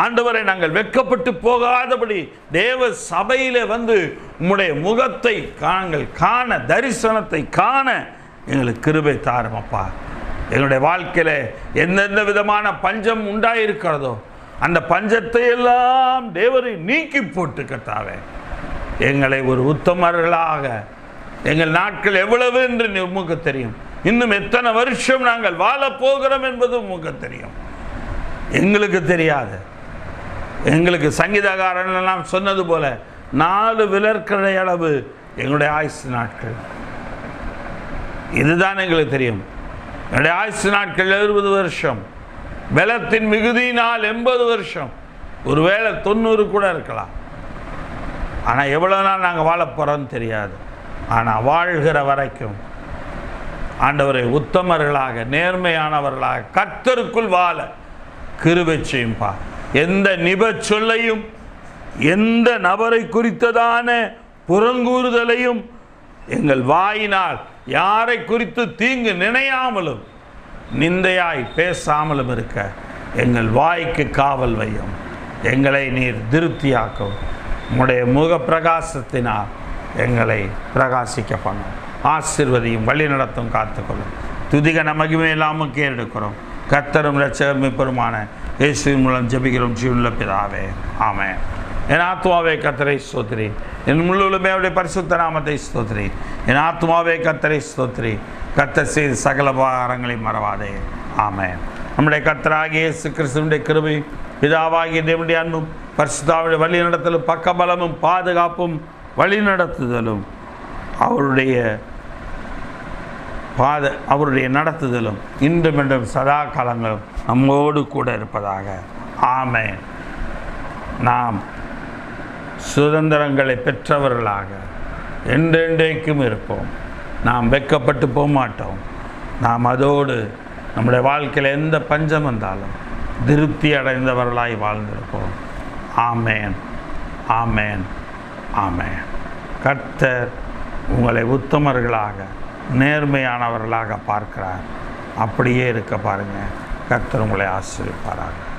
ஆண்டவரை நாங்கள் வெட்கப்பட்டு போகாதபடி தேவ சபையில் வந்து உம்முடைய முகத்தை நாங்கள் காண, தரிசனத்தை காண எங்களுக்கு கிருபை தாருமப்பா. எங்களுடைய வாழ்க்கையில் எந்தெந்த விதமான பஞ்சம் உண்டாயிருக்கிறதோ அந்த பஞ்சத்தை எல்லாம் தேவரை நீக்கி போட்டு கர்த்தாவே, எங்களை ஒரு உத்தமர்களாக, எங்கள் நாட்கள் எவ்வளவு என்று உமக்கு தெரியும், இன்னும் எத்தனை வருஷம் நாங்கள் வாழப்போகிறோம் என்பது உமக்கு தெரியும், எங்களுக்கு தெரியாது. எங்களுக்கு சங்கீதக்காரன் எல்லாம் சொன்னது போல 4 விலற்கடை அளவு எங்களுடைய ஆயுசு நாட்கள். இதுதான் எங்களுக்கு தெரியும். என்னுடைய ஆயுசு நாட்கள் 70 வருஷம், பலத்தின் மிகுதியினால் 80 வருஷம், ஒருவேளை 90 கூட இருக்கலாம். ஆனால் எவ்வளோ நாள் நாங்கள் வாழப்போகிறோன்னு தெரியாது. ஆனால் வாழ்கிற வரைக்கும் ஆண்டவரை உத்தமர்களாக, நேர்மையானவர்களாக கர்த்தருக்குள் வாழ கிருபை செய்யும்பா. எந்த நிப சொல்லையும், எந்த நபரை குறித்ததான புறங்கூறுதலையும் எங்கள் வாயினால் யாரை குறித்து தீங்கு நினையாமலும் நிந்தையாய் பேசாமலும் இருக்க எங்கள் வாய்க்கு காவல் வையும். எங்களை நீர் திருப்தியாக்கும். உம்முடைய முக பிரகாசத்தினால் எங்களை பிரகாசிக்க பண்ணும். ஆசீர்வதியும், வழி நடத்தும், காத்துக்கொள்ளும். துதிகன மகிமை இல்லாமல் கேடுக்கிறோம். கர்த்தரும் இரட்சகரும் மீட்பருமான இயேசுவின் மூலம் ஜெபிக்கிறோம் ஜீவனுள்ள பிதாவே, ஆமென். என் ஆத்மாவே கர்த்தரை ஸ்தோத்திரி, என் முழுவதுமே அவருடைய பரிசுத்த நாமத்தை ஸ்தோத்திரி. என் ஆத்மாவே கர்த்தரை ஸ்தோத்திரி, கர்த்தர் செய்த சகல உபகாரங்களையும் மறவாதே, ஆமென். நம்முடைய கர்த்தராகிய இயேசு கிறிஸ்துவினுடைய கிருபை, பிதாவாகிய தேவனுடைய அன்பும், பரிசுத்தாவுடைய வழி நடத்தலும், பக்கபலமும், பாதுகாப்பும், வழி நடத்துதலும், அவருடைய நடத்துதலும் இன்றும் என்றும் சதா காலங்களும் நம்மோடு கூட இருப்பதாக, ஆமென். நாம் சுதந்திரங்களை பெற்றவர்களாக என்றென்றைக்கும் இருப்போம். நாம் வெட்கப்பட்டு போக மாட்டோம். நாம் அதோடு நம்முடைய வாழ்க்கையில் எந்த பஞ்சம் வந்தாலும் திருப்தி அடைந்தவர்களாய் வாழ்ந்திருப்போம். ஆமேன், ஆமேன், ஆமேன். கர்த்தர் உங்களை உத்தமர்களாக நேர்மையானவர்களாக பார்க்கிறார். அப்படியே இருக்க பாருங்கள். கர்த்தர் உங்களை ஆசீர்வதிப்பாராக.